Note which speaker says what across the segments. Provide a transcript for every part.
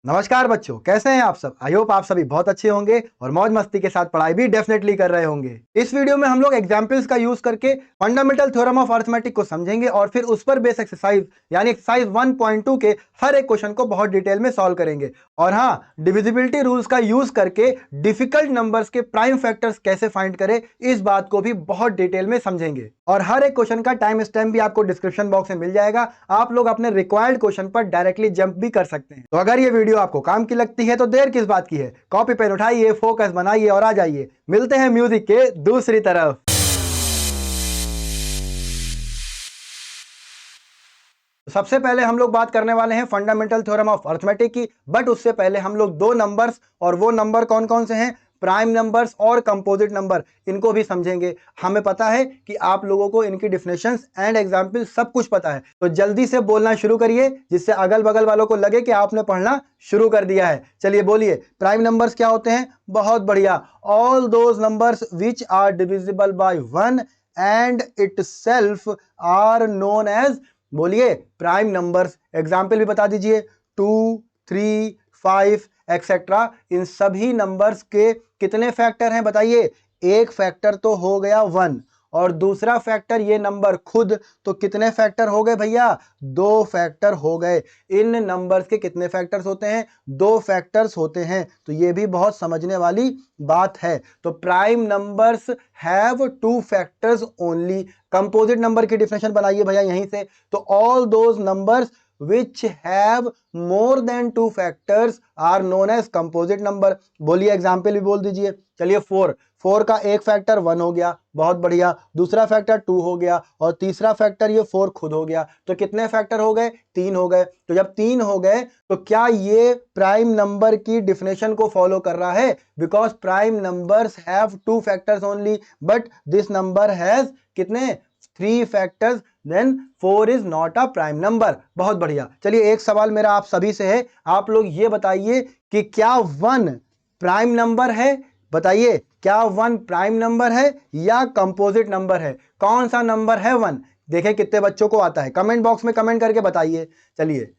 Speaker 1: नमस्कार बच्चों, कैसे हैं आप सब। आई होप आप सभी बहुत अच्छे होंगे और मौज मस्ती के साथ पढ़ाई भी डेफिनेटली कर रहे होंगे। इस वीडियो में हम लोग एग्जांपल्स का यूज करके फंडामेंटल थ्योरम ऑफ अरिथमेटिक को समझेंगे और फिर उस पर बेस एक्सरसाइज यानी एक्सरसाइज 1.2 के हर एक क्वेश्चन को बहुत डिटेल में सॉल्व करेंगे। और हाँ, डिविजिबिलिटी रूल्स का यूज करके डिफिकल्ट नंबर्स के प्राइम फैक्टर्स कैसे फाइंड करें, इस बात को भी बहुत डिटेल में समझेंगे। और हर एक क्वेश्चन का टाइम स्टैम्प भी आपको डिस्क्रिप्शन बॉक्स में मिल जाएगा। आप लोग अपने रिक्वायर्ड क्वेश्चन पर डायरेक्टली जंप भी कर सकते हैं। तो अगर ये वीडियो आपको काम की लगती है तो देर किस बात की है, कॉपी पेन उठाइए, फोकस बनाइए और आ जाइए। मिलते हैं म्यूजिक के दूसरी तरफ। सबसे पहले हम लोग बात करने वाले हैं फंडामेंटल थ्योरम ऑफ अरिथमेटिक की। बट उससे पहले हम लोग दो नंबर्स, और वो नंबर कौन कौन से हैं, प्राइम नंबर्स और कंपोजिट नंबर, इनको भी समझेंगे। हमें पता है कि आप लोगों को इनकी डिफिनेशंस एंड एग्जांपल सब कुछ पता है, तो जल्दी से बोलना शुरू करिए जिससे अगल बगल वालों को लगे कि आपने पढ़ना शुरू कर दिया है। चलिए बोलिए, प्राइम नंबर्स क्या होते हैं। बहुत बढ़िया, all those numbers which are divisible by 1 and itself are known as, बोलिए प्राइम नंबर्स। एग्जाम्पल भी बता दीजिए, 2, 3, 5 एक्सेट्रा। इन सभी नंबर्स के कितने फैक्टर हैं बताइए। एक फैक्टर तो हो गया 1 और दूसरा फैक्टर ये नंबर खुद, तो कितने फैक्टर हो गए भैया, 2 फैक्टर हो गए। इन नंबर्स के कितने फैक्टर्स होते हैं, 2 फैक्टर्स होते हैं। तो ये भी बहुत समझने वाली बात है। तो prime numbers have 2 factors only. Composite number की डिफिनेशन बनाइए भैया यहीं से। तो all those numbers which have more than 2 factors are known as composite number। बोलिए एग्जाम्पल भी बोल दीजिए। चलिए 4 का एक फैक्टर 1 हो गया, बहुत बढ़िया। दूसरा फैक्टर 2 हो गया और तीसरा फैक्टर ये 4 खुद हो गया। तो कितने फैक्टर हो गए, 3 हो गए। तो जब 3 हो गए तो क्या ये प्राइम नंबर की डिफिनेशन को फॉलो कर रहा है, because prime numbers have 2 factors only, but this number has कितने, 3 factors, then 4 is not a prime number. बहुत बढ़िया। चलिए एक सवाल मेरा आप सभी से है, आप लोग ये बताइए कि क्या 1 प्राइम नंबर है। बताइए, क्या 1 प्राइम नंबर है या कंपोजिट नंबर है। कौन सा नंबर है 1, देखें कितने बच्चों को आता है। कमेंट बॉक्स में कमेंट करके बताइए। चलिए,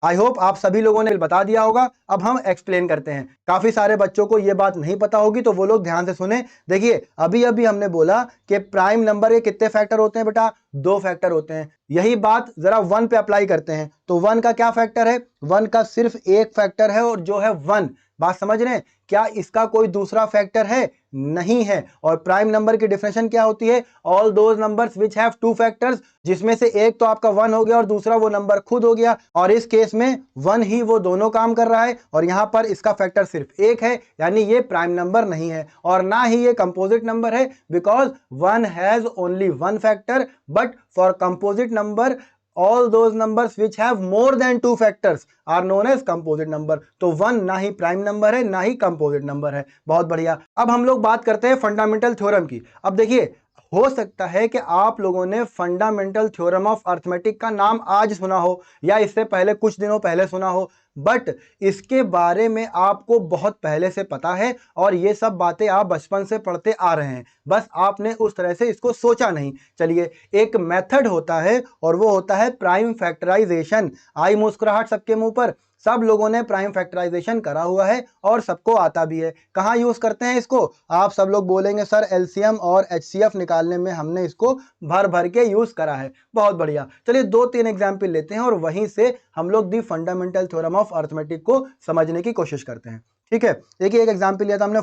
Speaker 1: आई होप आप सभी लोगों ने बता दिया होगा। अब हम एक्सप्लेन करते हैं। काफी सारे बच्चों को यह बात नहीं पता होगी, तो वो लोग ध्यान से सुने। देखिए, अभी अभी हमने बोला कि प्राइम नंबर के कितने फैक्टर होते हैं बेटा, 2 फैक्टर होते हैं। यही बात जरा 1 पे अप्लाई करते हैं। तो 1 का क्या फैक्टर है, 1 का सिर्फ एक फैक्टर है और जो है 1। बात समझ रहे हैं, क्या इसका कोई दूसरा फैक्टर है, नहीं है। और प्राइम नंबर की डिफिनेशन क्या होती है, all those numbers which have 2 factors, जिसमें से एक तो आपका 1 हो गया और दूसरा वो नंबर खुद हो गया। और इस केस में 1 ही वो दोनों काम कर रहा है और यहां पर इसका फैक्टर सिर्फ एक है, यानी ये प्राइम नंबर नहीं है और ना ही ये कंपोजिट नंबर है, because 1 has only 1 factor. But for composite number, all those numbers which have more than 2 factors are known as composite number। तो 1 ना ही प्राइम नंबर है ना ही कंपोजिट नंबर है। बहुत बढ़िया। अब हम लोग बात करते हैं फंडामेंटल थ्योरम की। अब देखिए, हो सकता है कि आप लोगों ने फंडामेंटल थ्योरम ऑफ अरिथमेटिक का नाम आज सुना हो या इससे पहले कुछ दिनों पहले सुना हो, बट इसके बारे में आपको बहुत पहले से पता है और ये सब बातें आप बचपन से पढ़ते आ रहे हैं, बस आपने उस तरह से इसको सोचा नहीं। चलिए, एक मेथड होता है और वो होता है प्राइम फैक्टराइजेशन। आई मुस्कुराहट सबके मुंह पर, सब लोगों ने प्राइम फैक्टराइजेशन करा हुआ है और सबको आता भी है। कहाँ यूज करते हैं इसको, आप सब लोग बोलेंगे सर एलसीएम और एचसीएफ निकालने में हमने इसको भर भर के यूज करा है। बहुत बढ़िया। चलिए 2-3 एग्जाम्पल लेते हैं और वहीं से हम लोग दी फंडामेंटल थ्योरम ऑफ अरिथमेटिक को समझने की कोशिश करते हैं। ठीक है, देखिए एक एग्जाम्पल लिया था हमने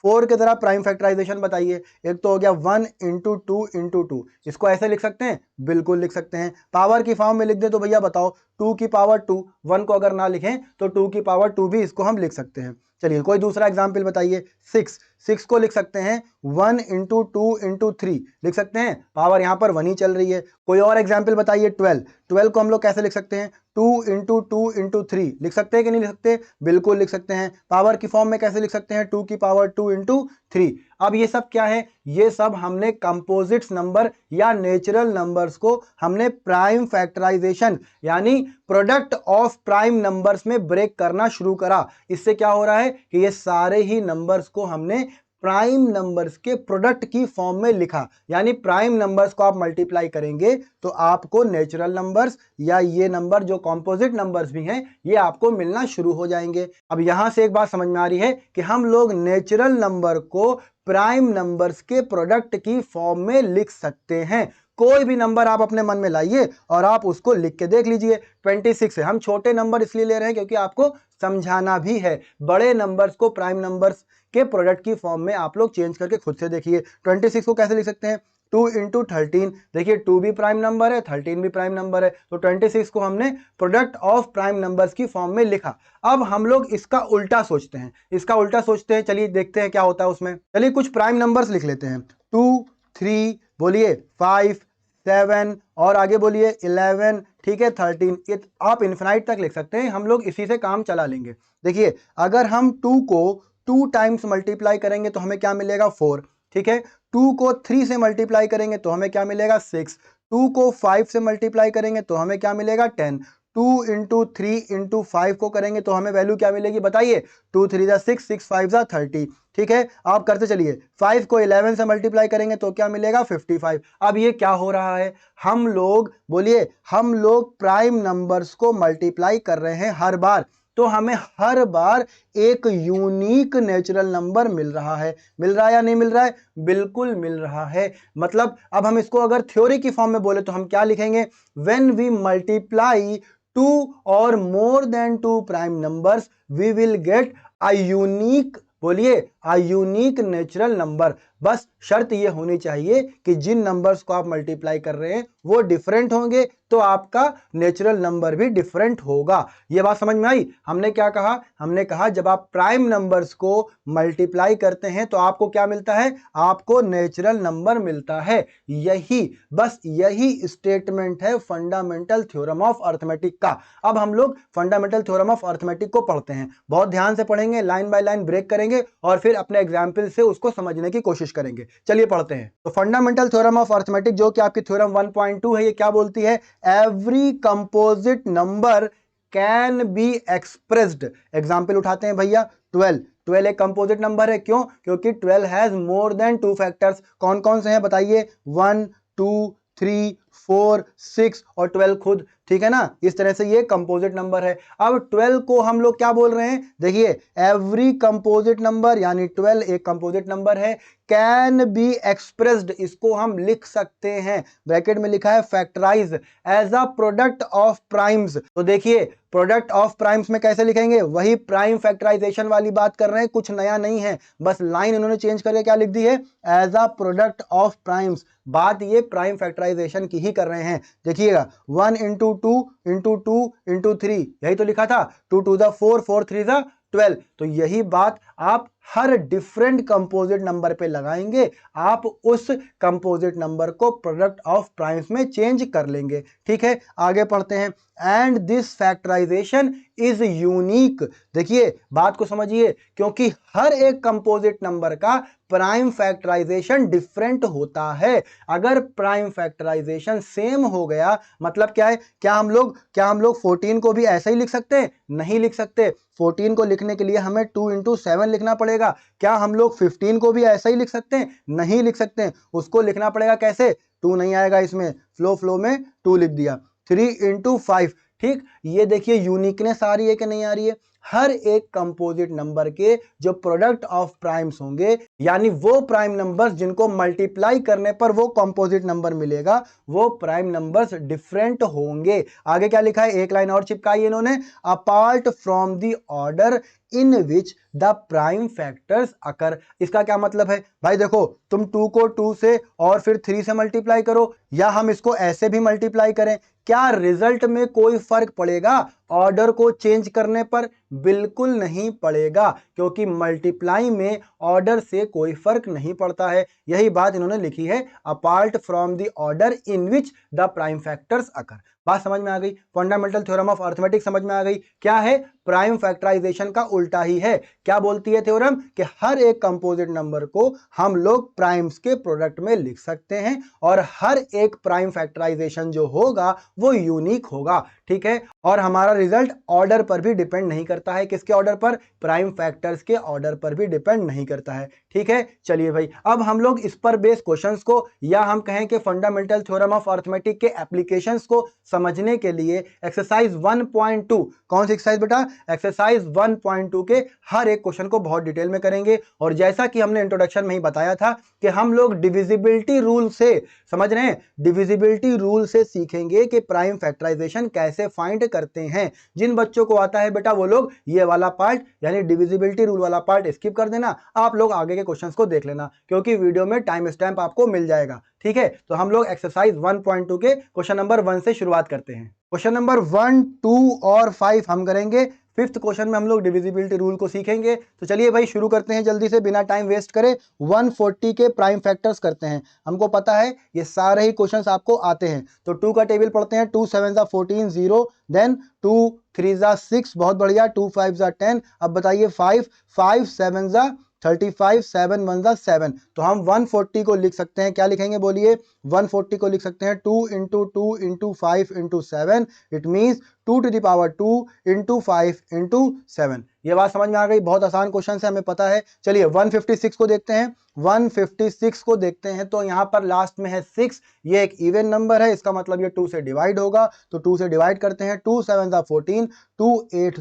Speaker 1: 4 के तरह प्राइम फैक्टराइजेशन बताइए। एक तो हो गया 1 इंटू 2 इंटू 2, इसको ऐसे लिख सकते हैं, बिल्कुल लिख सकते हैं। पावर की फॉर्म में लिख दे तो भैया बताओ, 2 की पावर 2, 1 को अगर ना लिखें तो 2 की पावर 2 भी इसको हम लिख सकते हैं। चलिए कोई दूसरा एग्जाम्पल बताइए। 6 को लिख सकते हैं 1 इंटू 2 इंटू 3, लिख सकते हैं, पावर यहाँ पर 1 ही चल रही है। कोई और एग्जाम्पल बताइए। 12 को हम लोग कैसे लिख सकते हैं, 2 इंटू 2 इंटू 3, लिख सकते हैं कि नहीं लिख सकते, बिल्कुल लिख सकते हैं। पावर की फॉर्म में कैसे लिख सकते हैं, 2 की पावर 2 इंटू 3। अब ये सब क्या है, ये सब हमने कंपोजिट्स नंबर या नेचुरल नंबर्स को हमने प्राइम फैक्टराइजेशन यानी प्रोडक्ट ऑफ प्राइम नंबर्स में ब्रेक करना शुरू करा। इससे क्या हो रहा है कि ये सारे ही नंबर्स को हमने प्राइम नंबर्स के प्रोडक्ट की फॉर्म में लिखा, यानी प्राइम नंबर्स को आप मल्टीप्लाई करेंगे तो आपको नेचुरल नंबर्स या ये नंबर जो कॉम्पोजिट नंबर्स भी हैं ये आपको मिलना शुरू हो जाएंगे। अब यहां से एक बात समझ में आ रही है कि हम लोग नेचुरल नंबर को प्राइम नंबर्स के प्रोडक्ट की फॉर्म में लिख सकते हैं। कोई भी नंबर आप अपने मन में लाइए और आप उसको लिख के देख लीजिए। 26 है, हम छोटे नंबर इसलिए ले रहे हैं क्योंकि आपको समझाना भी है। बड़े नंबर्स को प्राइम नंबर्स के प्रोडक्ट की फॉर्म में आप लोग चेंज करके खुद से देखिए। 26 को कैसे लिख सकते हैं? 2 इंटू 13, देखिए 2 भी प्राइम नंबर है, 13 भी प्राइम नंबर है, तो 26 को हमने प्रोडक्ट ऑफ प्राइम नंबर्स की फॉर्म में लिखा। अब हम लोग इसका उल्टा सोचते हैं, चलिए देखते हैं क्या होता है उसमें। चलिए कुछ प्राइम नंबर्स लिख लेते हैं। 2, 3, बोलिए 5, 7 और आगे बोलिए 11, ठीक है 13, ये आप इन्फिनाइट तक लिख सकते हैं। हम लोग इसी से काम चला लेंगे। देखिए अगर हम 2 को 2 टाइम्स मल्टीप्लाई करेंगे तो हमें क्या मिलेगा? 4, ठीक है। 2 को 3 से मल्टीप्लाई करेंगे तो हमें क्या मिलेगा? 6। 2 को 5 से मल्टीप्लाई करेंगे तो हमें क्या मिलेगा? 10। 2 इंटू 3 इंटू 5 को करेंगे तो हमें वैल्यू क्या मिलेगी बताइए? 2 3 जा 6, 6 5 जा 30, ठीक है। आप करते चलिए। 5 को 11 से मल्टीप्लाई करेंगे तो क्या मिलेगा? 55। अब ये क्या हो रहा है? हम लोग बोलिए, हम लोग प्राइम नंबर्स को मल्टीप्लाई कर रहे हैं हर बार, तो हमें हर बार एक यूनिक नेचुरल नंबर मिल रहा है। मिल रहा है या नहीं मिल रहा है? बिल्कुल मिल रहा है। मतलब अब हम इसको अगर थ्योरी की फॉर्म में बोले तो हम क्या लिखेंगे? व्हेन वी मल्टीप्लाई 2 और more than 2 prime numbers we will get a unique, बोलिए अ यूनिक नेचुरल नंबर। बस शर्त ये होनी चाहिए कि जिन नंबर्स को आप मल्टीप्लाई कर रहे हैं वो डिफरेंट होंगे तो आपका नेचुरल नंबर भी डिफरेंट होगा। ये बात समझ में आई? हमने क्या कहा? हमने कहा जब आप प्राइम नंबर्स को मल्टीप्लाई करते हैं तो आपको क्या मिलता है? आपको नेचुरल नंबर मिलता है। यही स्टेटमेंट है फंडामेंटल थ्योरम ऑफ अर्थमेटिक का। अब हम लोग फंडामेंटल थ्योरम ऑफ अर्थमेटिक को पढ़ते हैं, बहुत ध्यान से पढ़ेंगे, लाइन बाय लाइन ब्रेक करेंगे और फिर अपने एग्जाम्पल से उसको समझने की कोशिश करेंगे। चलिए पढ़ते हैं। तो फंडामेंटल थ्योरम ऑफ अर्थमेटिक जो कि आपकी थ्योरम 1.2 है, ये क्या बोलती है? Every composite number can be expressed. Example उठाते हैं भैया। 12 एक कंपोजिट नंबर है। क्यों? क्योंकि 12 हैज मोर देन 2 फैक्टर्स। कौन कौन से हैं बताइए? 1, 2, 3, 4, 6 और 12 खुद, ठीक है ना। इस तरह से ये कंपोजिट नंबर है। अब 12 को हम लोग क्या बोल रहे हैं? देखिए एवरी कंपोजिट नंबर, यानी 12 एक कंपोजिट नंबर है। कैन बी एक्सप्रेस्ड, इसको हम लिख सकते हैं, ब्रैकेट में लिखा है factorise, as a product of primes. तो देखिए प्रोडक्ट ऑफ प्राइम्स में कैसे लिखेंगे? वही प्राइम फैक्टराइजेशन वाली बात कर रहे हैं, कुछ नया नहीं है, बस लाइन इन्होंने चेंज करके क्या लिख दी है? As a product of primes. बात ये प्राइम फैक्टराइजेशन की ही कर रहे हैं। देखिएगा 1 इंटू 2 इंटू 2 इंटू 3, यही तो लिखा था। 2 2 जा 4, 4 3 जा 12। तो यही बात आप हर डिफरेंट कंपोजिट नंबर पे लगाएंगे, आप उस कंपोजिट नंबर को प्रोडक्ट ऑफ प्राइम्स में चेंज कर लेंगे, ठीक है। आगे पढ़ते हैं। And this factorisation is unique. देखिए बात को समझिए, क्योंकि हर एक कंपोजिट नंबर का प्राइम फैक्टराइजेशन डिफरेंट होता है। अगर प्राइम फैक्टराइजेशन सेम हो गया मतलब क्या है? क्या हम लोग 14 को भी ऐसे ही लिख सकते हैं? नहीं लिख सकते। 14 को लिखने के लिए हमें 2 इंटू 7 लिखना पड़ेगा। क्या हम लोग 15 को भी ऐसा ही लिख सकते हैं? नहीं लिख सकते हैं। उसको लिखना पड़ेगा कैसे? 2 नहीं आएगा इसमें, फ्लो में 2 लिख दिया। 3 इंटू 5, ठीक। ये देखिए यूनिकनेस आ रही है कि नहीं आ रही है? हर एक कंपोजिट नंबर के जो प्रोडक्ट ऑफ प्राइम्स होंगे, यानी वो प्राइम नंबर्स जिनको मल्टीप्लाई करने पर वो कंपोजिट नंबर मिलेगा, वो प्राइम नंबर्स डिफरेंट होंगे। आगे क्या लिखा है? एक लाइन और चिपकाई है इन्होंने, apart from the order in which the prime factors occur. इसका क्या मतलब है भाई? देखो तुम 2 को 2 से और फिर 3 से मल्टीप्लाई करो, या हम इसको ऐसे भी मल्टीप्लाई करें, क्या रिजल्ट में कोई फर्क पड़ेगा ऑर्डर को चेंज करने पर? बिल्कुल नहीं पड़ेगा, क्योंकि मल्टीप्लाई में ऑर्डर से कोई फर्क नहीं पड़ता है। यही बात इन्होंने लिखी है, apart from the order in which the prime factors occur. बात समझ में आ गई? फंडामेंटल थ्योरम ऑफ अर्थमेटिक समझ में आ गई? क्या है? प्राइम फैक्टराइजेशन का उल्टा ही है। क्या बोलती है थ्योरम? कि हर एक कंपोजिट नंबर को हम लोग प्राइम्स के प्रोडक्ट में लिख सकते हैं और हर एक प्राइम फैक्टराइजेशन जो होगा वो यूनिक होगा, ठीक है। और हमारा रिजल्ट ऑर्डर पर भी डिपेंड नहीं करता है। किसके ऑर्डर पर? प्राइम फैक्टर्स के ऑर्डर पर भी डिपेंड नहीं करता है, ठीक है, चलिए भाई, अब हम लोग इस पर बेस क्वेश्चंस को या हम कहें कि फंडामेंटल थ्योरम ऑफ अर्थमेटिक के एप्लीकेशंस को समझने के लिए एक्सरसाइज 1.2, कौन सी एक्सरसाइज बेटा, एक्सरसाइज 1.2 के हर एक क्वेश्चन को बहुत डिटेल में करेंगे। और जैसा कि हमने इंट्रोडक्शन में ही बताया था कि हम लोग डिविजिबिलिटी रूल से, समझ रहे हैं, डिविजिबिलिटी रूल से सीखेंगे कि प्राइम फैक्टराइजेशन कैसे फाइंड करते हैं। जिन बच्चों को आता है बेटा वो लोग ये वाला पार्ट यानी डिविजिबिलिटी रूल वाला पार्ट स्किप कर देना, आप लोग आगे के क्वेश्चंस को देख लेना क्योंकि वीडियो में टाइम स्टैम्प आपको मिल जाएगा। ठीक है, तो हम लोग एक्सरसाइज 1.2 के क्वेश्चन नंबर 1 से शुरुआत करते हैं। क्वेश्चन नंबर 1, 2 और 5 हम करेंगे। फिफ्थ क्वेश्चन में हम लोग डिविजिबिलिटी रूल को सीखेंगे। तो चलिए भाई शुरू करते हैं जल्दी से, बिना टाइम वेस्ट करे। 140 के प्राइम फैक्टर्स करते हैं। हमको पता है ये सारे ही क्वेश्चंस आपको आते हैं। तो 2 का टेबल पढ़ते हैं। 2 7 14 0, देन 2 3 6, बहुत बढ़िया, 2 5 10। अब बताइए 5 5 7 35, 7 1 7। तो हम 140 को लिख सकते हैं, क्या लिखेंगे बोलिए, 140 को लिख सकते हैं 2 × 2 × 5 × 7। It means 2 to the power 2 × 5 × 7। ये बात समझ में आ गई, बहुत आसान क्वेश्चन है, हमें पता है। चलिए 156 को देखते हैं। 156 को देखते हैं तो यहाँ पर लास्ट में है 6, ये एक इवन नंबर है, इसका मतलब ये 2 से डिवाइड होगा। तो 2 से डिवाइड करते हैं। 2 7 14, 2 8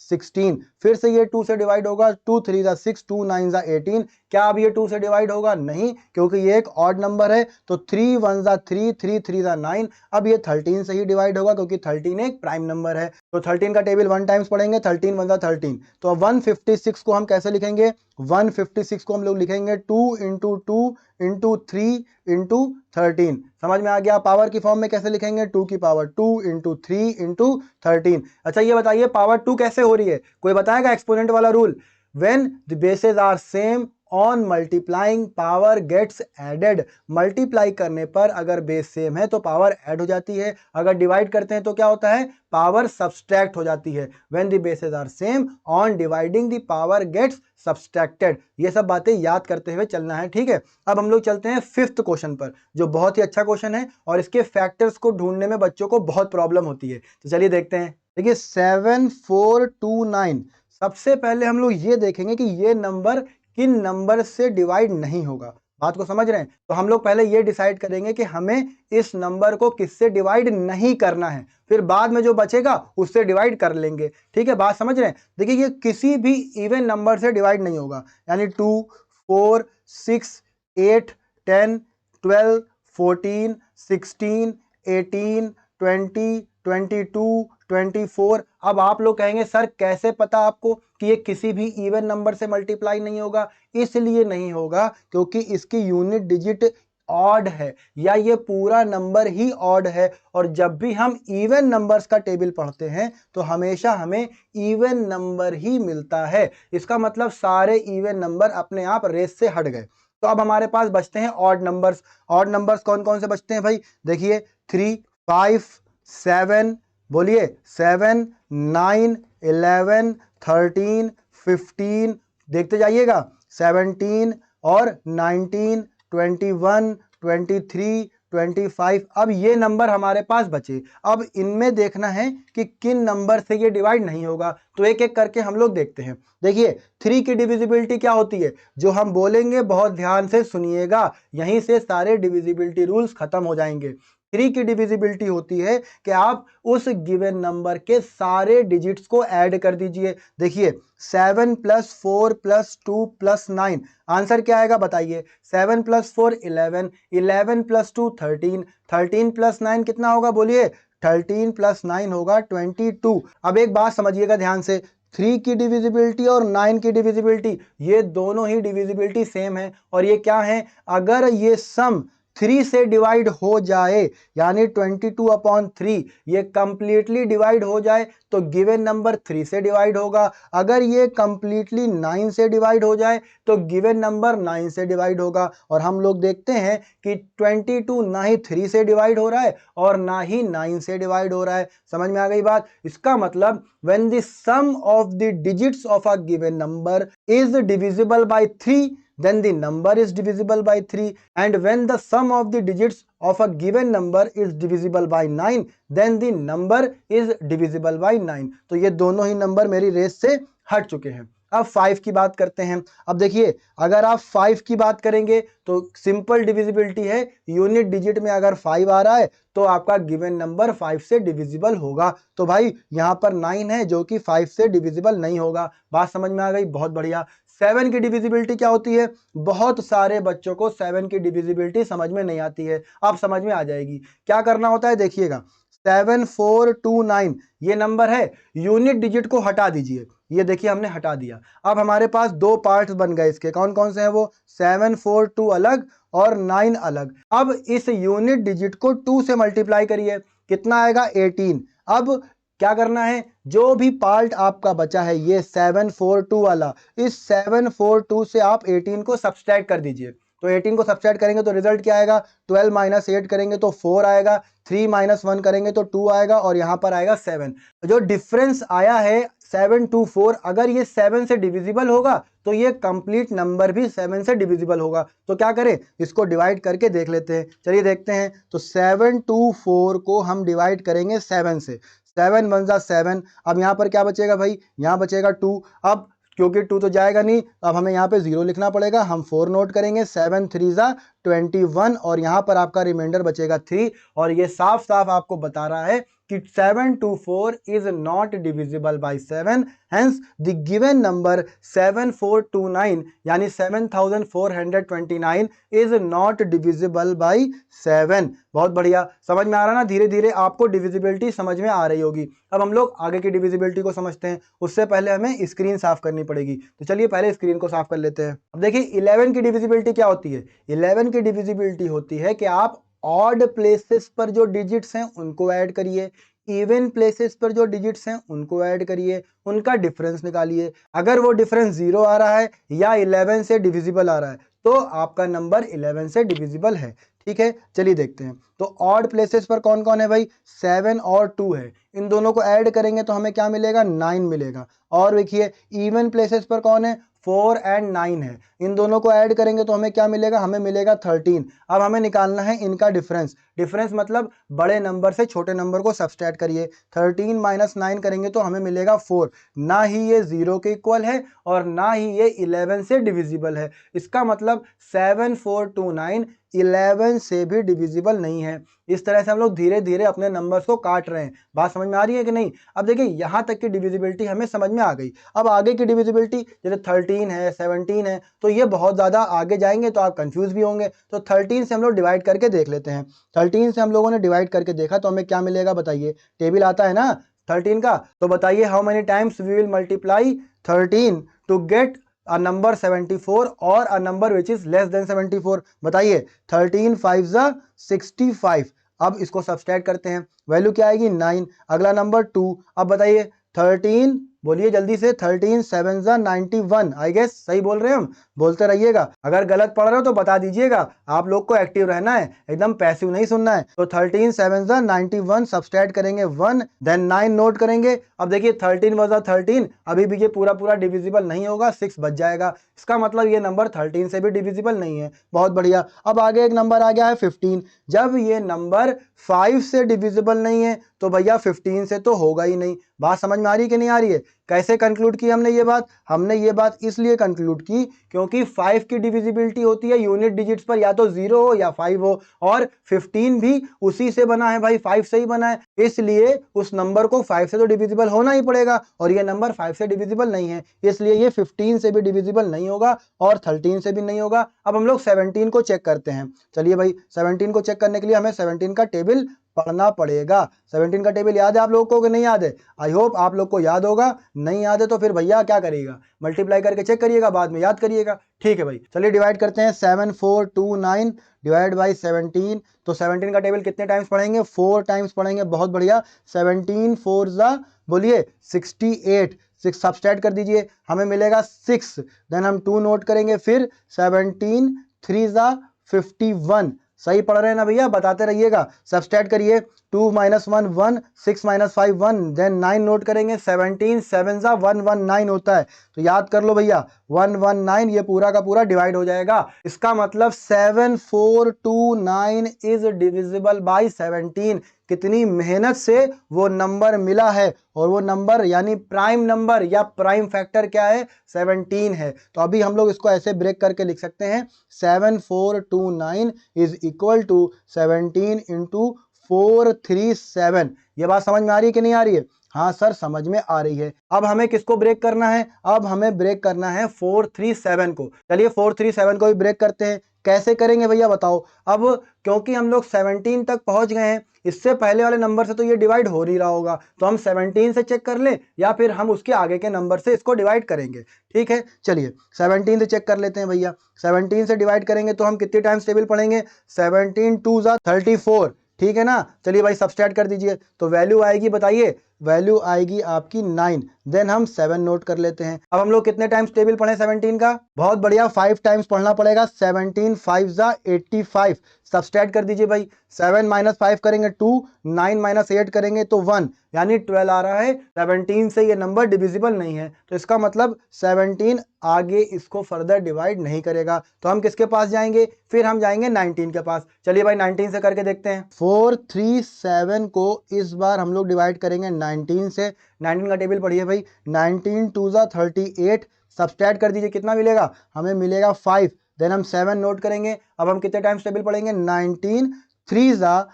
Speaker 1: 16, फिर से ये 2 से डिवाइड होगा। 2 3 6, 2 9 18। क्या अब ये 2 से डिवाइड होगा? नहीं, क्योंकि ये एक ऑड नंबर है। तो 3 1 3, 3 3 9। अब ये 13 से ही डिवाइड होगा क्योंकि 13 एक प्राइम नंबर है। तो 13 का टेबल 1 टाइम्स पढ़ेंगे, 13 1 13। तो अब 156 को हम कैसे लिखेंगे? 156 को हम लोग लिखेंगे 2 × 2 × 3 × 13। समझ में आ गया? पावर की फॉर्म में कैसे लिखेंगे? 2 की पावर 2 × 3 × 13। अच्छा ये बताइए पावर 2 कैसे हो रही है? कोई बताएगा एक्सपोनेंट वाला rule? When the bases are same on multiplying power gets added। Multiply करने पर अगर बेस सेम है तो पावर ऐड हो जाती है, अगर डिवाइड करते हैं तो क्या होता है? पावर सब्सट्रैक्ट हो जाती है। When the bases are same on dividing the power gets subtracted। ये सब बातें याद करते हुए चलना है, ठीक है। अब हम लोग चलते हैं फिफ्थ क्वेश्चन पर, जो बहुत ही अच्छा क्वेश्चन है और इसके फैक्टर्स को ढूंढने में बच्चों को बहुत प्रॉब्लम होती है। तो चलिए देखते हैं। देखिए 7 4 2 9। सबसे पहले हम लोग ये देखेंगे कि ये नंबर किन नंबर से डिवाइड नहीं होगा। बात को समझ रहे हैं? तो हम लोग पहले ये डिसाइड करेंगे कि हमें इस नंबर को किससे डिवाइड नहीं करना है, फिर बाद में जो बचेगा उससे डिवाइड कर लेंगे। ठीक है, बात समझ रहे हैं? देखिए ये किसी भी इवन नंबर से डिवाइड नहीं होगा, यानी 2 4 6 8 10 12 14 16 18 20 22 24। अब आप लोग कहेंगे सर कैसे पता आपको कि ये किसी भी इवन नंबर से मल्टीप्लाई नहीं होगा? इसलिए नहीं होगा क्योंकि इसकी यूनिट डिजिट ऑड है, या ये पूरा नंबर ही ऑड है। और जब भी हम इवन नंबर्स का टेबल पढ़ते हैं तो हमेशा हमें इवन नंबर ही मिलता है। इसका मतलब सारे इवन नंबर अपने आप रेस से हट गए। तो अब हमारे पास बचते हैं ऑड नंबर्स। ऑड नंबर्स कौन कौन से बचते हैं भाई? देखिए 3 5 7, बोलिए 7 9 11 13 15, देखते जाइएगा 17 और 19 21 23 25। अब ये नंबर हमारे पास बचे। अब इनमें देखना है कि किन नंबर से ये डिवाइड नहीं होगा। तो एक एक करके हम लोग देखते हैं। देखिए 3 की डिविजिबिलिटी क्या होती है? जो हम बोलेंगे बहुत ध्यान से सुनिएगा, यहीं से सारे डिविजिबिलिटी रूल्स खत्म हो जाएंगे। 3 की डिविजिबिलिटी होती है कि आप उस गिवन नंबर के सारे डिजिट्स को ऐड कर दीजिए। देखिए 7 + 4 + 2 + 9, आंसर क्या आएगा बताइए? 7 + 4 11, 11 + 2 13, 13 + 9 कितना होगा बोलिए? 13 + 9 होगा 22। अब एक बात समझिएगा ध्यान से, 3 की डिविजिबिलिटी और 9 की डिविजिबिलिटी, ये दोनों ही डिविजिबिलिटी सेम है। और ये क्या है? अगर ये सम 3 से डिवाइड हो जाए, यानी 22/3 ये कंप्लीटली डिवाइड हो जाए तो गिवन नंबर 3 से डिवाइड होगा। अगर ये कंप्लीटली 9 से डिवाइड हो जाए तो गिवन नंबर 9 से डिवाइड होगा। और हम लोग देखते हैं कि 22 ना ही 3 से डिवाइड हो रहा है और ना ही 9 से डिवाइड हो रहा है। समझ में आ गई बात? इसका मतलब when the sum of the digits of a given number is divisible by 3, then the number is divisible by 3, and when the sum of the digits of a given number is divisible by 9, then the number is divisible by 9। तो ये दोनों ही number मेरी race से हट चुके हैं। अब 5 की बात करते हैं। अब देखिए अगर आप 5 की बात करेंगे तो सिंपल डिविजिबिलिटी है, यूनिट डिजिट में अगर 5 आ रहा है तो आपका गिवन नंबर 5 से डिविजिबल होगा। तो भाई यहाँ पर 9 है जो कि 5 से डिविजिबल नहीं होगा। बात समझ में आ गई, बहुत बढ़िया। 7 की डिविजिबिलिटी क्या होती है? बहुत सारे बच्चों को 7 की डिविजिबिलिटी समझ में नहीं आती है, आप समझ में आ जाएगी। क्या करना होता है देखिएगा, 7429 ये नंबर है, यूनिट डिजिट को हटा दीजिए। ये देखिए हमने हटा दिया। अब हमारे पास दो पार्ट्स बन गए इसके, कौन कौन से हैं वो? 742 अलग और 9 अलग। अब इस यूनिट डिजिट को 2 से मल्टीप्लाई करिए, कितना आएगा? 18। अब क्या करना है, जो भी पार्ट आपका बचा है ये 742 वाला, इस 742 से आप 18 को सब्सट्रैक्ट कर दीजिए। तो 18 को सब्सट्रैक्ट करेंगे तो रिजल्ट क्या आएगा? 12 माइनस 8 करेंगे तो 4 आएगा, 3 माइनस 1 करेंगे तो 2 आएगा और यहाँ पर आएगा 7। जो डिफरेंस आया है 724, अगर ये 7 से डिविजिबल होगा तो ये कंप्लीट नंबर भी 7 से डिविजिबल होगा। तो क्या करें, इसको डिवाइड करके देख लेते हैं। चलिए देखते हैं। तो 724 को हम डिवाइड करेंगे 7 से, 7 1 जा 7। अब यहाँ पर क्या बचेगा भाई? यहाँ बचेगा 2। अब क्योंकि 2 तो जाएगा नहीं, अब हमें यहाँ पे 0 लिखना पड़ेगा। हम 4 नोट करेंगे, 7 3 जा 21 और यहाँ पर आपका रिमाइंडर बचेगा 3। और ये साफ साफ आपको बता रहा है कि 724 is not divisible by 7, hence the given number 7429 यानी 7429 इज नॉट डिविजिबल बाय 7। बहुत बढ़िया, समझ में आ रहा ना? धीरे धीरे आपको डिविजिबिलिटी समझ में आ रही होगी। अब हम लोग आगे की डिविजिबिलिटी को समझते हैं, उससे पहले हमें स्क्रीन साफ करनी पड़ेगी। तो चलिए पहले स्क्रीन को साफ कर लेते हैं। अब देखिए 11 की डिविजिबिलिटी क्या होती है? 11 की डिविजिबिलिटी होती है कि आप ऑड प्लेसेस पर जो डिजिट्स हैं उनको ऐड करिए, इवन प्लेसेस पर जो डिजिट्स हैं उनको ऐड करिए, उनका डिफरेंस निकालिए। अगर वो डिफरेंस 0 आ रहा है या 11 से डिविजिबल आ रहा है तो आपका नंबर 11 से डिविजिबल है। ठीक है, चलिए देखते हैं। तो ऑड प्लेसेस पर कौन कौन है भाई? 7 और 2 है, इन दोनों को ऐड करेंगे तो हमें क्या मिलेगा? 9 मिलेगा। और देखिए इवन प्लेसेस पर कौन है? 4 एंड 9 है, इन दोनों को ऐड करेंगे तो हमें क्या मिलेगा? हमें मिलेगा 13। अब हमें निकालना है इनका डिफरेंस। डिफरेंस मतलब बड़े नंबर से छोटे नंबर को सब्सट्रैक्ट करिए। 13 माइनस 9 करेंगे तो हमें मिलेगा 4। ना ही ये 0 के इक्वल है और ना ही ये 11 से डिविजिबल है। इसका मतलब 7429 11 से भी डिविजिबल नहीं है। इस तरह से हम लोग धीरे धीरे अपने नंबर्स को काट रहे हैं। बात समझ में आ रही है कि नहीं? अब देखिए यहाँ तक की डिविजिबिलिटी हमें समझ में आ गई। अब आगे की डिविजिबिलिटी जैसे 13 है, 17 है, तो ये बहुत ज़्यादा आगे जाएंगे तो आप कंफ्यूज भी होंगे। तो 13 से हम लोग डिवाइड करके देख लेते हैं। 13 से हम लोगों ने डिवाइड करके देखा तो हमें क्या मिलेगा बताइए? टेबल आता है ना 13 का, तो बताइए how many times we will multiply 13 to get a number 74 और a number which is less than 74? बताइए। 13 5 जा 65। अब इसको सब्सट्रैक्ट करते हैं, वैल्यू क्या आएगी? 9। अगला नंबर 2। अब बताइए 13, बोलिए जल्दी से। 13 7 जा 91। आई गेस सही बोल रहे हैं हम, बोलते रहिएगा। अगर गलत पढ़ रहे हो तो बता दीजिएगा, आप लोग को एक्टिव रहना है, एकदम पैसिव नहीं सुनना है। तो 13 7 जा 91, सब्सट्रैक्ट करेंगे 1, देन 9 नोट करेंगे। अब देखिए 13 वजा 13, अभी भी ये पूरा पूरा डिविजिबल नहीं होगा, 6 बच जाएगा। इसका मतलब ये नंबर 13 से भी डिविजिबल नहीं है। बहुत बढ़िया। अब आगे एक नंबर आ गया है 15। जब ये नंबर 5 से डिविजिबल नहीं है तो भैया 15 से तो होगा ही नहीं। बात समझ में आ रही है कि नहीं आ रही है? कैसे कंक्लूड की हमने ये बात? हमने ये बात इसलिए कंक्लूड की क्योंकि 5 की डिविजिबिलिटी होती है यूनिट डिजिट्स पर या तो 0 हो या 5 हो, और 15 भी उसी से बना है भाई, 5 से ही बना है, इसलिए उस नंबर को 5 से तो डिविजिबल होना ही पड़ेगा। और ये नंबर 5 से डिविजिबल नहीं है, इसलिए ये 15 से भी डिविजिबल नहीं होगा और 13 से भी नहीं होगा। अब हम लोग 17 को चेक करते हैं। चलिए भाई 17 को चेक करने के लिए हमें 17 का टेबल पढ़ना पड़ेगा। 17 का टेबल याद है आप लोगों को कि नहीं याद है? आई होप आप लोग को याद होगा। नहीं याद है तो फिर भैया क्या करिएगा, मल्टीप्लाई करके चेक करिएगा, बाद में याद करिएगा। ठीक है भाई, चलिए डिवाइड करते हैं। 7429 डिवाइड बाई 17। तो 17 का टेबल कितने टाइम्स पढ़ेंगे? 4 टाइम्स पढ़ेंगे। बहुत बढ़िया। 17 4 जा बोलिए 68, 6 सब्सट्रैक्ट कर दीजिए, हमें मिलेगा 6। देन हम 2 नोट करेंगे, फिर 17 3 जा 51। सही पढ़ रहे हैं ना भैया? बताते रहिएगा, सब्सट्रैक्ट करिए। 2 माइनस 1 1, 6 माइनस 5 1, देन 9 नोट करेंगे। 17 7 जा 119 होता है, तो याद कर लो भैया 119, ये पूरा का पूरा डिवाइड हो जाएगा। इसका मतलब 7429 इज डिविजिबल बाय 17। कितनी मेहनत से वो नंबर मिला है, और वो नंबर यानी प्राइम नंबर या प्राइम फैक्टर क्या है, 17 है। तो अभी हम लोग इसको ऐसे ब्रेक करके लिख सकते हैं 7429 इज इक्वल टू 17 इंटू 437। ये बात समझ में आ रही है कि नहीं आ रही है? हाँ सर समझ में आ रही है। अब हमें किसको ब्रेक करना है? अब हमें ब्रेक करना है 437 को। चलिए 437 को भी ब्रेक करते हैं। कैसे करेंगे भैया बताओ? अब क्योंकि हम लोग 17 तक पहुंच गए हैं, इससे पहले वाले नंबर से तो ये डिवाइड हो नहीं रहा होगा, तो हम 17 से चेक कर लें या फिर हम उसके आगे के नंबर से इसको डिवाइड करेंगे। ठीक है, चलिए 17 से चेक कर लेते हैं भैया। 17 से डिवाइड करेंगे तो हम कितने टाइम्स टेबल पढ़ेंगे? 17 2 ज़ा 34। ठीक है ना? चलिए भाई सब्सट्रैक्ट कर दीजिए, तो वैल्यू आएगी, बताइए वैल्यू आएगी आपकी 9। देन हम 7 नोट कर लेते हैं। अब हम लोग कितने टाइम्स टेबल पढ़े 17 का? बहुत बढ़िया, 5 टाइम्स पढ़ना पड़ेगा। 17 5 ज़ा 85। सब्सट्रैक्ट कर दीजिए भाई। 7 माइनस 5 करेंगे 2, 9 माइनस 8 करेंगे तो 1, यानी 12 आ रहा है। 17 से ये नंबर डिविजिबल नहीं है, तो इसका मतलब 17 आगे इसको फर्दर डिवाइड नहीं करेगा। तो हम किसके पास जाएंगे? फिर हम जाएंगे 19 के पास। चलिए भाई 19 से करके देखते हैं। 437 को इस बार हम लोग डिवाइड करेंगे 19 से। 19 का टेबल पढ़िए भाई। 19 2 ज़ा 38। सब्सट्रैक्ट कर दीजिए, कितना मिलेगा? हमें मिलेगा 5। देन हम 7 नोट करेंगे। अब हम कितने टाइम्स टेबल पढ़ेंगे? 19 3 ज़ा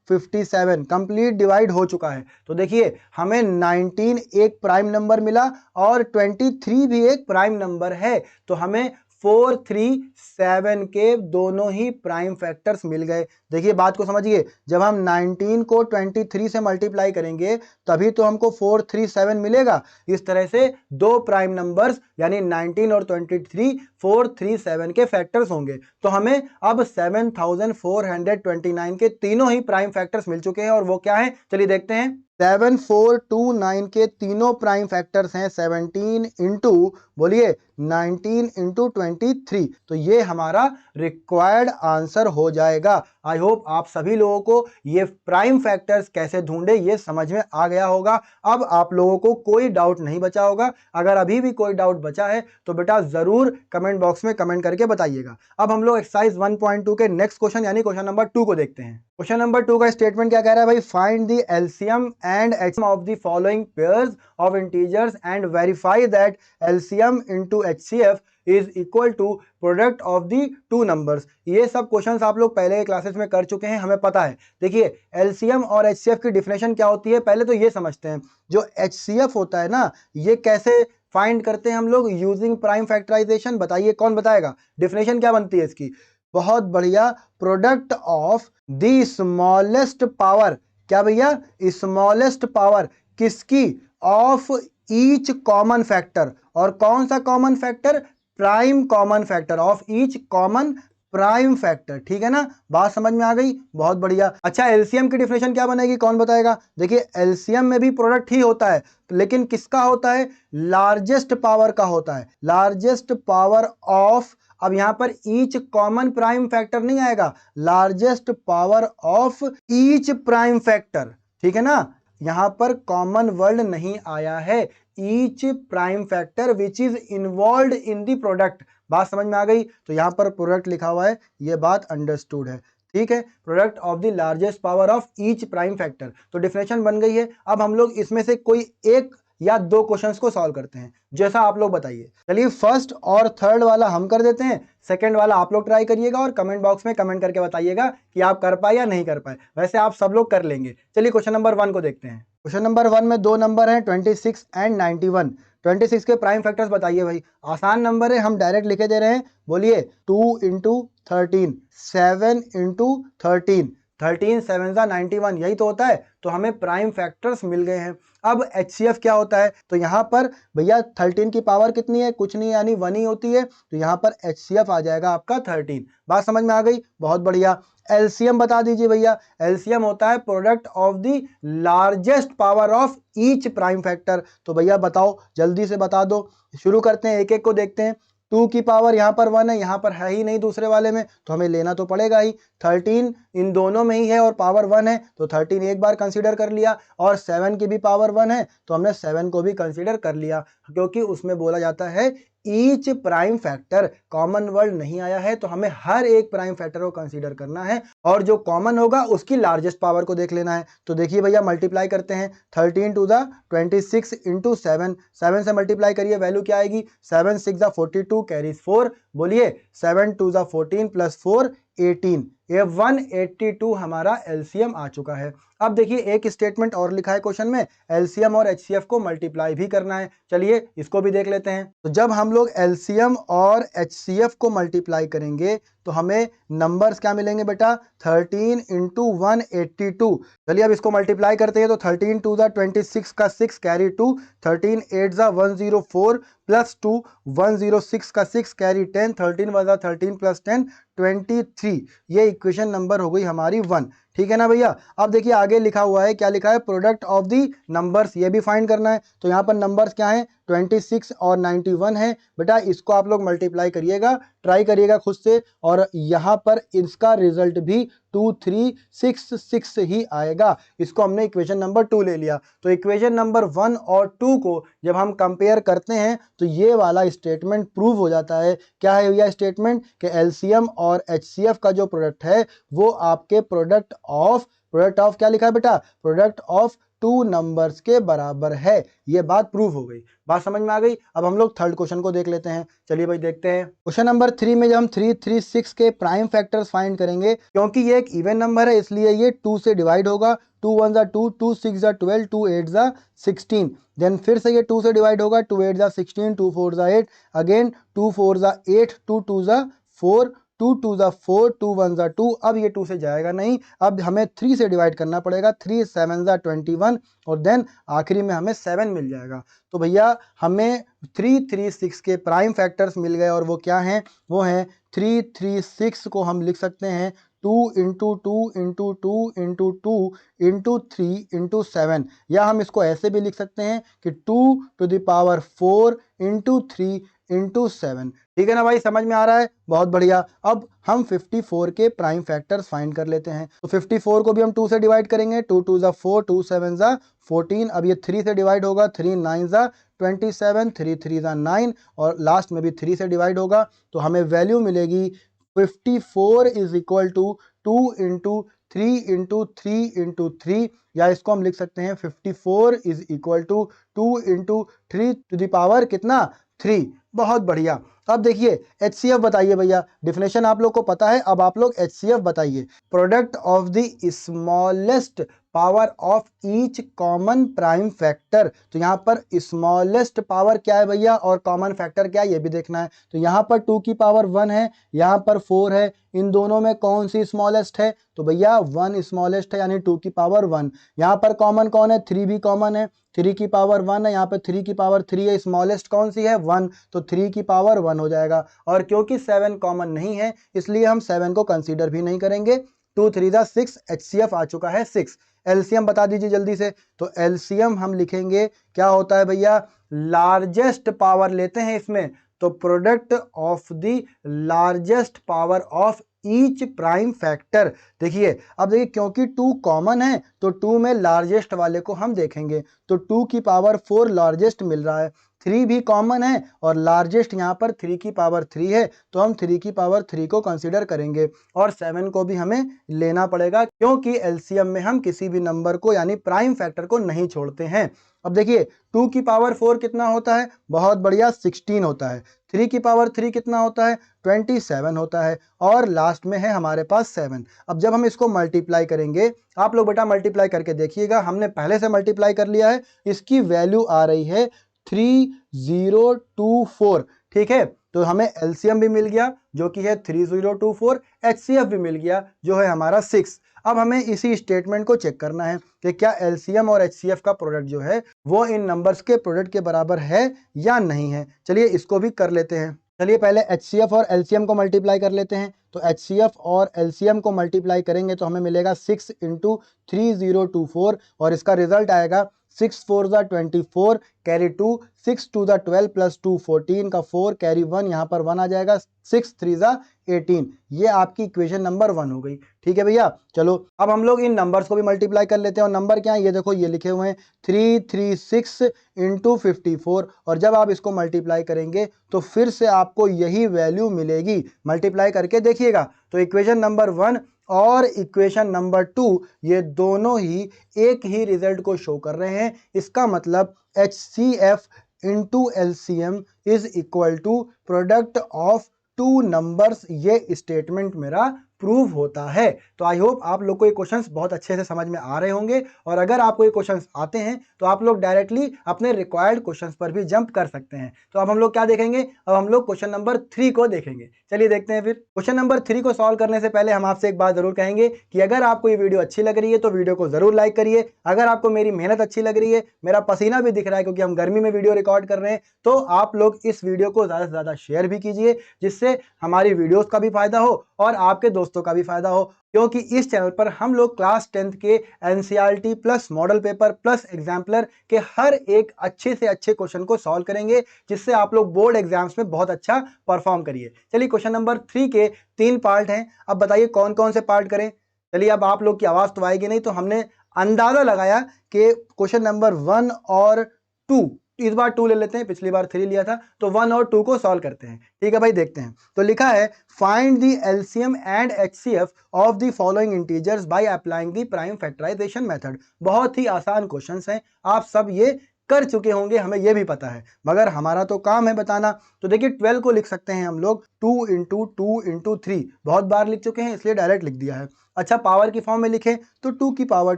Speaker 1: 57। कंप्लीट डिवाइड हो चुका है। तो देखिए हमें 19 एक प्राइम नंबर मिला और 23 भी एक प्राइम नंबर है, तो हमें 437 के दोनों ही प्राइम फैक्टर्स मिल गए। देखिए बात को समझिए, जब हम 19 को 23 से मल्टीप्लाई करेंगे तभी तो हमको 437 मिलेगा। इस तरह से दो प्राइम नंबर्स यानी 19 और 23 437 के फैक्टर्स होंगे। तो हमें अब 7429 के तीनों ही प्राइम फैक्टर्स मिल चुके हैं, और वो क्या है चलिए देखते हैं। 7429 के तीनों प्राइम फैक्टर्स हैं 17 इंटू, बोलिए 19 इंटू 23। तो ये हमारा रिक्वायर्ड आंसर हो जाएगा। आई होप आप सभी लोगों को ये प्राइम फैक्टर्स कैसे ढूंढे ये समझ में आ गया होगा। अब आप लोगों को कोई डाउट नहीं बचा होगा। अगर अभी भी कोई डाउट बचा है तो बेटा जरूर कमेंट बॉक्स में कमेंट करके बताइएगा। अब हम लोग एक्सरसाइज 1.2 के नेक्स्ट क्वेश्चन यानी क्वेश्चन नंबर 2 को देखते हैं। क्वेश्चन नंबर 2 का स्टेटमेंट क्या कह रहा है भाई? Find the LCM and HCM of the following pairs of integers and verify that LCM into HCF is equal to product of the two numbers. ये सब क्वेश्चंस आप लोग पहले के क्लासेस में कर चुके हैं, हमें पता है। देखिए एलसीएम और एचसीएफ की डिफिनेशन क्या होती है, पहले तो ये समझते हैं। जो एचसीएफ होता है ना, ये कैसे फाइंड करते हैं हम लोग? Using prime factorisation. बताइए कौन बताएगा? डिफिनेशन क्या बनती है इसकी? बहुत बढ़िया, product of the smallest power. क्या भैया? स्मॉलेस्ट पावर किसकी? Of each common factor. और कौन सा common factor? Prime common factor of each common prime factor. ठीक है ना? बात समझ में आ गई? बहुत बढ़िया। अच्छा एलसीएम की डिफिनेशन क्या बनेगी, कौन बताएगा? देखिए एलसीएम में भी प्रोडक्ट ही होता है, लेकिन किसका होता है? लार्जेस्ट पावर का होता है। लार्जेस्ट पावर ऑफ, अब यहां पर ईच कॉमन प्राइम फैक्टर नहीं आएगा, largest power of each prime factor. ठीक है ना? यहां पर कॉमन वर्ड नहीं आया है। Each prime factor which is involve in the product. बात समझ में आ गई? तो यहां पर प्रोडक्ट लिखा हुआ है, ये बात अंडरस्टूड है। ठीक है, product of the largest power of each prime factor. तो डिफिनेशन बन गई है। अब हम लोग इसमें से कोई एक या दो क्वेश्चंस को सॉल्व करते हैं, जैसा आप लोग बताइए। चलिए फर्स्ट और थर्ड वाला हम कर देते हैं, सेकंड वाला आप लोग ट्राई करिएगा और कमेंट बॉक्स में कमेंट करके बताइएगा कि आप कर पाए या नहीं कर पाए। वैसे आप सब लोग कर लेंगे। चलिए क्वेश्चन नंबर 1 को देखते हैं। क्वेश्चन नंबर 1 में दो नंबर हैं 26 एंड 91। 26 के प्राइम फैक्टर्स बताइए भाई। आसान नंबर है, हम डायरेक्ट लिखे दे रहे हैं। बोलिए 2 इंटू 13, 7 इंटू 13, 13 7 ज़ा 91, यही तो होता है। तो हमें प्राइम फैक्टर्स मिल गए हैं। अब एचसीएफ क्या होता है? तो यहाँ पर भैया 13 की पावर कितनी है? कुछ नहीं, यानी 1 ही होती है। तो यहाँ पर एचसीएफ आ जाएगा आपका 13। बात समझ में आ गई? बहुत बढ़िया। एलसीएम बता दीजिए भैया। एलसीएम होता है product of the largest power of each prime factor. तो भैया बताओ, जल्दी से बता दो। शुरू करते हैं, एक एक को देखते हैं। 2 की पावर यहाँ पर 1 है, यहाँ पर है ही नहीं दूसरे वाले में, तो हमें लेना तो पड़ेगा ही। 13 इन दोनों में ही है और पावर 1 है, तो 13 एक बार कंसीडर कर लिया। और 7 की भी पावर 1 है, तो हमने 7 को भी कंसीडर कर लिया, क्योंकि उसमें बोला जाता है each prime factor, common word नहीं आया है तो हमें हर एक प्राइम फैक्टर को कंसीडर करना है और जो कॉमन होगा उसकी लार्जेस्ट पावर को देख लेना है। तो देखिए भैया मल्टीप्लाई करते हैं 13 टू द 26 इंटू 7, 7 से मल्टीप्लाई करिए, वैल्यू क्या आएगी 7 6 द 42 कैरीज 4, बोलिए 7 2 द 14 प्लस 4 18, ये 182 हमारा एलसीएम आ चुका है। अब देखिए एक स्टेटमेंट और लिखा है क्वेश्चन में, एलसीएम और एचसीएफ को मल्टीप्लाई भी करना है, चलिए इसको भी देख लेते हैं। तो जब हम लोग एलसीएम और एचसीएफ को मल्टीप्लाई करेंगे तो हमें नंबर्स क्या मिलेंगे बेटा 13 इंटू 182। चलिए अब इसको मल्टीप्लाई करते हैं तो 13 टू द 26 का 6 कैरी 2, 13 8 ज़ा 104 प्लस 2 106 का 6 कैरी 10, 13 वन ज़ा 13 प्लस 10 23, ये इक्वेशन नंबर हो गई हमारी 1। ठीक है ना भैया। अब देखिए आगे लिखा हुआ है, क्या लिखा है, प्रोडक्ट ऑफ दी नंबर्स, ये भी फाइंड करना है। तो यहाँ पर नंबर्स क्या है 26 और 91 है बेटा, इसको आप लोग मल्टीप्लाई करिएगा, ट्राई करिएगा खुद से, और यहाँ पर इसका रिजल्ट भी 2366 ही आएगा। इसको हमने इक्वेशन नंबर 2 ले लिया। तो इक्वेशन नंबर 1 और 2 को जब हम कंपेयर करते हैं तो ये वाला स्टेटमेंट प्रूव हो जाता है। क्या है भैया स्टेटमेंट, कि एलसीएम और एचसीएफ का जो प्रोडक्ट है वो आपके प्रोडक्ट ऑफ क्या लिखा है बेटा, प्रोडक्ट ऑफ टू नंबर्स के बराबर है। ये बात प्रूव हो गई, बात समझ में आ गई। अब हम लोग थर्ड क्वेश्चन को देख लेते हैं, चलिए भाई देखते हैं। क्वेश्चन नंबर 3 में जब हम 336 के प्राइम फैक्टर्स फाइंड करेंगे, क्योंकि ये एक इवन नंबर है इसलिए ये 2 से डिवाइड होगा, 2 1 ज़ा 2, 2 6 ज़ा 12, 2 8 ज़ा 16, देन फिर से ये 2 से डिवाइड होगा, 2 8 ज़ा 16, 2 4 ज़ा 8, अगेन 2 4 ज़ा 8, 2 2 ज़ा 4, 2 2 ज़ा 4, 2 1 ज़ा 2, अब ये 2 से जाएगा नहीं, अब हमें 3 से डिवाइड करना पड़ेगा, 3 7 ज़ा 21, और देन आखिरी में हमें 7 मिल जाएगा। तो भैया हमें 336 के प्राइम फैक्टर्स मिल गए और वो क्या हैं, वो हैं 336 को हम लिख सकते हैं 2 into 2 into 2 into 2 into 3 into 7, या हम इसको ऐसे भी लिख सकते हैं कि 2 to the power 4 into 3 into 7। ठीक है ना भाई, समझ में आ रहा है, बहुत बढ़िया। अब हम 54 के प्राइम फैक्टर्स फाइंड कर लेते हैं। तो 54 को भी हम 2 से डिवाइड करेंगे, 2 2 ज़ा 4, 2 7 ज़ा 14, अब ये 3 से डिवाइड होगा, 3 9 ज़ा 27, 3 3 ज़ा 9, और लास्ट में भी 3 से डिवाइड होगा, तो हमें वैल्यू मिलेगी 54 is equal to 2 into 3 into 3 into 3, या इसको हम लिख सकते हैं 54 is equal to 2 into 3 to the power कितना 3। बहुत बढ़िया। अब देखिए HCF बताइए भैया, डिफिनेशन आप लोग को पता है, अब आप लोग HCF बताइए, product of the smallest power of each common prime factor. तो यहाँ पर स्मॉलेस्ट पावर क्या है भैया और कॉमन फैक्टर क्या है ये भी देखना है। तो यहाँ पर 2 की पावर 1 है, यहाँ पर 4 है, इन दोनों में कौन सी स्मॉलेस्ट है, तो भैया 1 स्मॉलेस्ट है, यानी 2 की पावर 1। यहाँ पर कॉमन कौन है, 3 भी कॉमन है, 3 की पावर 1 है, यहाँ पर 3 की पावर 3 है, स्मॉलेस्ट कौन सी है 1, तो 3 की पावर 1 हो जाएगा। और क्योंकि 7 कॉमन नहीं है इसलिए हम 7 को कंसीडर भी नहीं करेंगे। 2 3 ज़ा 6, HCF आ चुका है 6। एलसीएम बता दीजिए जल्दी से। तो एलसीएम हम लिखेंगे, क्या होता है भैया, लार्जेस्ट पावर लेते हैं इसमें, तो product of the largest power of each prime factor. देखिए अब देखिए क्योंकि 2 कॉमन है तो 2 में लार्जेस्ट वाले को हम देखेंगे, तो 2 की पावर 4 लार्जेस्ट मिल रहा है, 3 भी कॉमन है और लार्जेस्ट यहाँ पर 3 की पावर 3 है, तो हम 3 की पावर 3 को कंसीडर करेंगे, और 7 को भी हमें लेना पड़ेगा क्योंकि एलसीएम में हम किसी भी नंबर को यानी प्राइम फैक्टर को नहीं छोड़ते हैं। अब देखिए 2 की पावर 4 कितना होता है, बहुत बढ़िया 16 होता है, 3 की पावर 3 कितना होता है 27 होता है, और लास्ट में है हमारे पास 7। अब जब हम इसको मल्टीप्लाई करेंगे, आप लोग बेटा मल्टीप्लाई करके देखिएगा, हमने पहले से मल्टीप्लाई कर लिया है, इसकी वैल्यू आ रही है 3024। ठीक है, तो हमें एलसीएम भी मिल गया जो कि है 3024, HCF भी मिल गया जो है हमारा 6। अब हमें इसी स्टेटमेंट को चेक करना है कि क्या एलसीएम और HCF का प्रोडक्ट जो है वो इन नंबर्स के प्रोडक्ट के बराबर है या नहीं है। चलिए इसको भी कर लेते हैं। चलिए पहले HCF और LCM को मल्टीप्लाई कर लेते हैं। तो HCF और LCM को मल्टीप्लाई करेंगे तो हमें मिलेगा 6 इंटू 3024, और इसका रिजल्ट आएगा 6 4 ज़ा 24 कैरी 2, 6 2 ज़ा 12 प्लस 2 14 का 4 कैरी 1, यहाँ पर 1 आ जाएगा, 6 3 ज़ा 18। ये आपकी इक्वेशन नंबर 1 हो गई। ठीक है भैया, चलो अब हम लोग इन नंबर्स को भी मल्टीप्लाई कर लेते हैं। और नंबर क्या है, ये देखो ये लिखे हुए हैं 336 इंटू 54, और जब आप इसको मल्टीप्लाई करेंगे तो फिर से आपको यही वैल्यू मिलेगी। मल्टीप्लाई करके देखिएगा। तो इक्वेशन नंबर 1 और इक्वेशन नंबर 2 ये दोनों ही एक ही रिजल्ट को शो कर रहे हैं। इसका मतलब HCF into LCM is equal to product of two numbers. ये स्टेटमेंट मेरा प्रूव होता है। तो आई होप आप लोग को ये क्वेश्चंस बहुत अच्छे से समझ में आ रहे होंगे, और अगर आपको ये क्वेश्चंस आते हैं तो आप लोग डायरेक्टली अपने रिक्वायर्ड क्वेश्चंस पर भी जंप कर सकते हैं। तो अब हम लोग क्या देखेंगे, अब हम लोग क्वेश्चन नंबर 3 को देखेंगे। चलिए देखते हैं। फिर क्वेश्चन नंबर 3 को सॉल्व करने से पहले हम आपसे एक बात जरूर कहेंगे कि अगर आपको ये वीडियो अच्छी लग रही है तो वीडियो को जरूर लाइक करिए। अगर आपको मेरी मेहनत अच्छी लग रही है, मेरा पसीना भी दिख रहा है क्योंकि हम गर्मी में वीडियो रिकॉर्ड कर रहे हैं, तो आप लोग इस वीडियो को ज्यादा से ज्यादा शेयर भी कीजिए, जिससे हमारी वीडियोस का भी फायदा हो और आपके दोस्तों का भी फायदा हो। क्योंकि इस चैनल पर हम लोग क्लास 10th के NCERT plus model paper plus exemplar के हर एक अच्छे से अच्छे क्वेश्चन को सॉल्व करेंगे, जिससे आप लोग बोर्ड एग्जाम्स में बहुत अच्छा परफॉर्म करिए। चलिए क्वेश्चन नंबर 3 के 3 पार्ट हैं। अब बताइए कौन कौन से पार्ट करें। चलिए, अब आप लोग की आवाज तो आएगी नहीं, तो हमने अंदाजा लगाया कि क्वेश्चन नंबर 1 और 2, इस बार 2 ले लेते हैं, पिछली बार 3 लिया था, तो 1 और 2 को सॉल्व करते हैं। ठीक है भाई, देखते हैं। तो लिखा है find the LCM and HCF of the following integers by applying the prime factorisation method. बहुत ही आसान क्वेश्चंस हैं, आप सब ये कर चुके होंगे, हमें ये भी पता है, मगर हमारा तो काम है बताना। तो देखिए 12 को लिख सकते हैं हम लोग 2 इंटू 2 इंटू 3, बहुत बार लिख चुके हैं इसलिए डायरेक्ट लिख दिया है। अच्छा, पावर की फॉर्म में लिखें तो 2 की पावर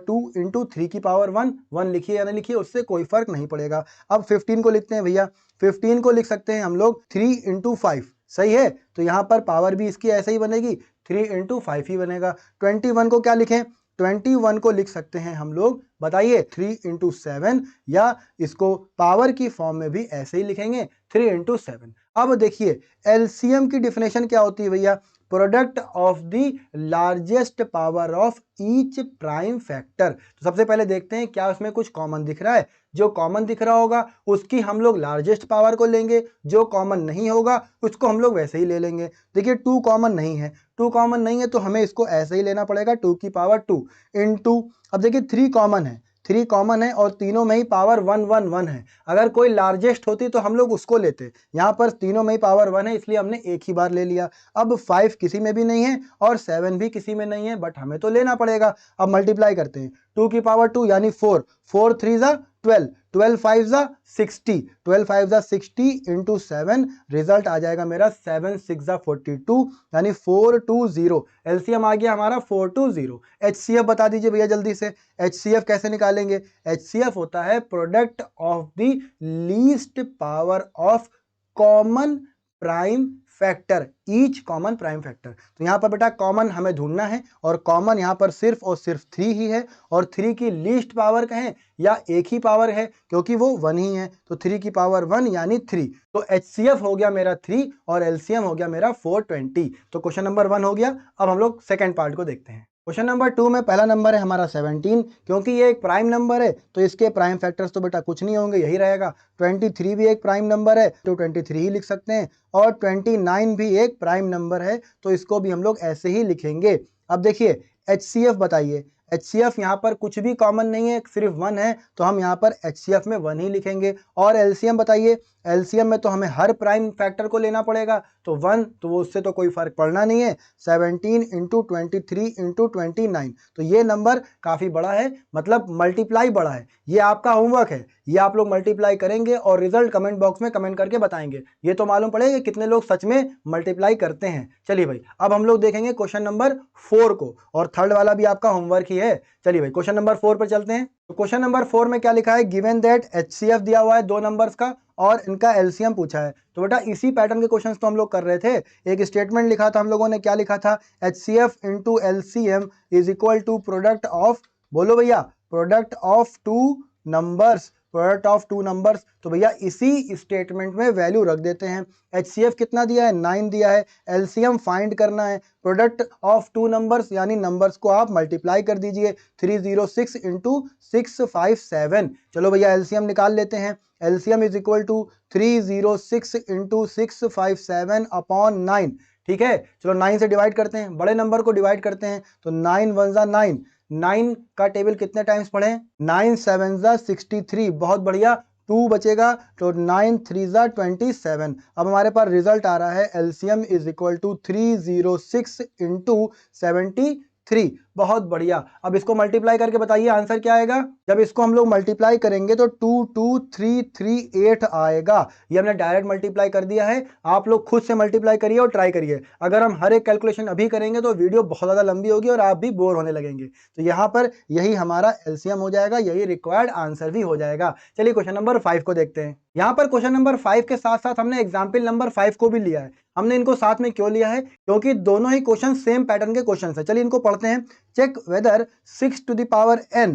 Speaker 1: 2 इंटू 3 की पावर 1, 1 लिखिए या नहीं लिखिए उससे कोई फर्क नहीं पड़ेगा। अब 15 को लिखते हैं भैया, 15 को लिख सकते हैं हम लोग 3 इंटू 5, सही है। तो यहाँ पर पावर भी इसकी ऐसे ही बनेगी, 3 इंटू 5 ही बनेगा। 21 को क्या लिखें, 21 को लिख सकते हैं हम लोग, बताइए 3 इंटू 7, या इसको पावर की फॉर्म में भी ऐसे ही लिखेंगे 3 इंटू 7। अब देखिए LCM की डिफिनेशन क्या होती है भैया, product of the largest power of each prime factor. तो सबसे पहले देखते हैं क्या उसमें कुछ कॉमन दिख रहा है। जो कॉमन दिख रहा होगा उसकी हम लोग लार्जेस्ट पावर को लेंगे, जो कॉमन नहीं होगा उसको हम लोग वैसे ही ले लेंगे। देखिए 2 कॉमन नहीं है, 2 कॉमन नहीं है तो हमें इसको ऐसे ही लेना पड़ेगा 2 की पावर 2 इंटू, अब देखिए 3 कॉमन है, 3 कॉमन है और तीनों में ही पावर 1 1 1 है। अगर कोई लार्जेस्ट होती तो हम लोग उसको लेते, यहाँ पर तीनों में ही पावर 1 है इसलिए हमने एक ही बार ले लिया। अब 5 किसी में भी नहीं है और 7 भी किसी में नहीं है, बट हमें तो लेना पड़ेगा। अब मल्टीप्लाई करते हैं, 2 की पावर 2 यानी 4, 4 3 ज़ा 12, 12 5 ज़ा 60, 12 5 ज़ा 60 इंटू 7, रिजल्ट आ जाएगा मेरा 7 6 ज़ा 42, यानी 420। LCM आ गया हमारा 420। HCF बता दीजिए भैया जल्दी से, HCF कैसे निकालेंगे। HCF होता है product of the least power of common prime factor, each common prime factor. तो यहाँ पर बेटा कॉमन हमें ढूंढना है, और कॉमन यहाँ पर सिर्फ और सिर्फ 3 ही है, और 3 की लीस्ट पावर कहें या एक ही पावर है क्योंकि वो 1 ही है, तो 3 की पावर 1 यानी 3। तो HCF हो गया मेरा 3 और LCM हो गया मेरा 420। तो क्वेश्चन नंबर 1 हो गया। अब हम लोग सेकेंड पार्ट को देखते हैं। क्वेश्चन नंबर 2 में पहला नंबर है हमारा 17, क्योंकि ये एक प्राइम नंबर है तो इसके प्राइम फैक्टर्स तो बेटा कुछ नहीं होंगे, यही रहेगा। 23 भी एक प्राइम नंबर है तो 23 ही लिख सकते हैं, और 29 भी एक प्राइम नंबर है तो इसको भी हम लोग ऐसे ही लिखेंगे। अब देखिए HCF बताइए, HCF यहाँ पर कुछ भी कॉमन नहीं है, सिर्फ 1 है तो हम यहाँ पर HCF में 1 ही लिखेंगे। और LCM बताइए, LCM में तो हमें हर प्राइम फैक्टर को लेना पड़ेगा, तो 1 तो वो उससे तो कोई फर्क पड़ना नहीं है। 17 इंटू 23 इंटू 29, तो ये नंबर काफ़ी बड़ा है, मतलब मल्टीप्लाई बड़ा है। ये आपका होमवर्क है, ये आप लोग मल्टीप्लाई करेंगे और रिजल्ट कमेंट बॉक्स में कमेंट करके बताएंगे। ये तो मालूम पड़ेगा कितने लोग सच में मल्टीप्लाई करते हैं। चलिए भाई, अब हम लोग देखेंगे क्वेश्चन नंबर 4 को, और थर्ड वाला भी आपका होमवर्क ही है। चलिए भाई क्वेश्चन नंबर 4 पर चलते हैं। तो क्वेश्चन नंबर 4 में क्या लिखा है, गिवन दैट HCF दिया हुआ है 2 नंबर्स का और इनका LCM पूछा है। तो बेटा इसी पैटर्न के क्वेश्चंस तो हम लोग कर रहे थे। एक स्टेटमेंट लिखा था हम लोगों ने, क्या लिखा था, HCF into LCM is equal to product of, बोलो भैया, प्रोडक्ट ऑफ 2 नंबर्स। प्रोडक्ट ऑफ टू नंबर्स, तो भैया इसी स्टेटमेंट में वैल्यू रख देते हैं। HCF कितना दिया है, 9 दिया है। LCM फाइंड करना है, प्रोडक्ट ऑफ टू नंबर्स यानी नंबर्स को आप मल्टीप्लाई कर दीजिए, 306 इंटू 657। चलो भैया LCM निकाल लेते हैं। LCM is equal to 306 into 657 upon 9। ठीक है, चलो 9 से डिवाइड करते हैं, बड़े नंबर को डिवाइड करते हैं, तो 9 1 जा 9, 9 का टेबल कितने टाइम्स पढ़े, 9 7 जा 63, बहुत बढ़िया, 2 बचेगा तो 9 3 जा 27। अब हमारे पास रिजल्ट आ रहा है LCM is equal to 306 into 73, बहुत बढ़िया। अब इसको मल्टीप्लाई करके बताइए आंसर क्या आएगा। जब इसको हम लोग मल्टीप्लाई करेंगे तो 22338 आएगा। ये हमने डायरेक्ट मल्टीप्लाई कर दिया है, आप लोग खुद से मल्टीप्लाई करिए और ट्राई करिए। अगर हम हर एक कैलकुलेशन अभी करेंगे तो वीडियो बहुत ज़्यादा लंबी होगी और आप भी बोर होने लगेंगे। तो यहाँ पर यही हमारा LCM हो जाएगा, यही रिक्वायर्ड आंसर भी हो जाएगा। चलिए क्वेश्चन नंबर 5 को देखते हैं। यहाँ पर क्वेश्चन नंबर 5 के साथ साथ हमने एग्जाम्पल नंबर 5 को भी लिया है। हमने इनको साथ में क्यों लिया है, क्योंकि दोनों ही क्वेश्चन सेम पैटर्न के क्वेश्चन है। चलिए इनको पढ़ते हैं। Check whether 6 to the power n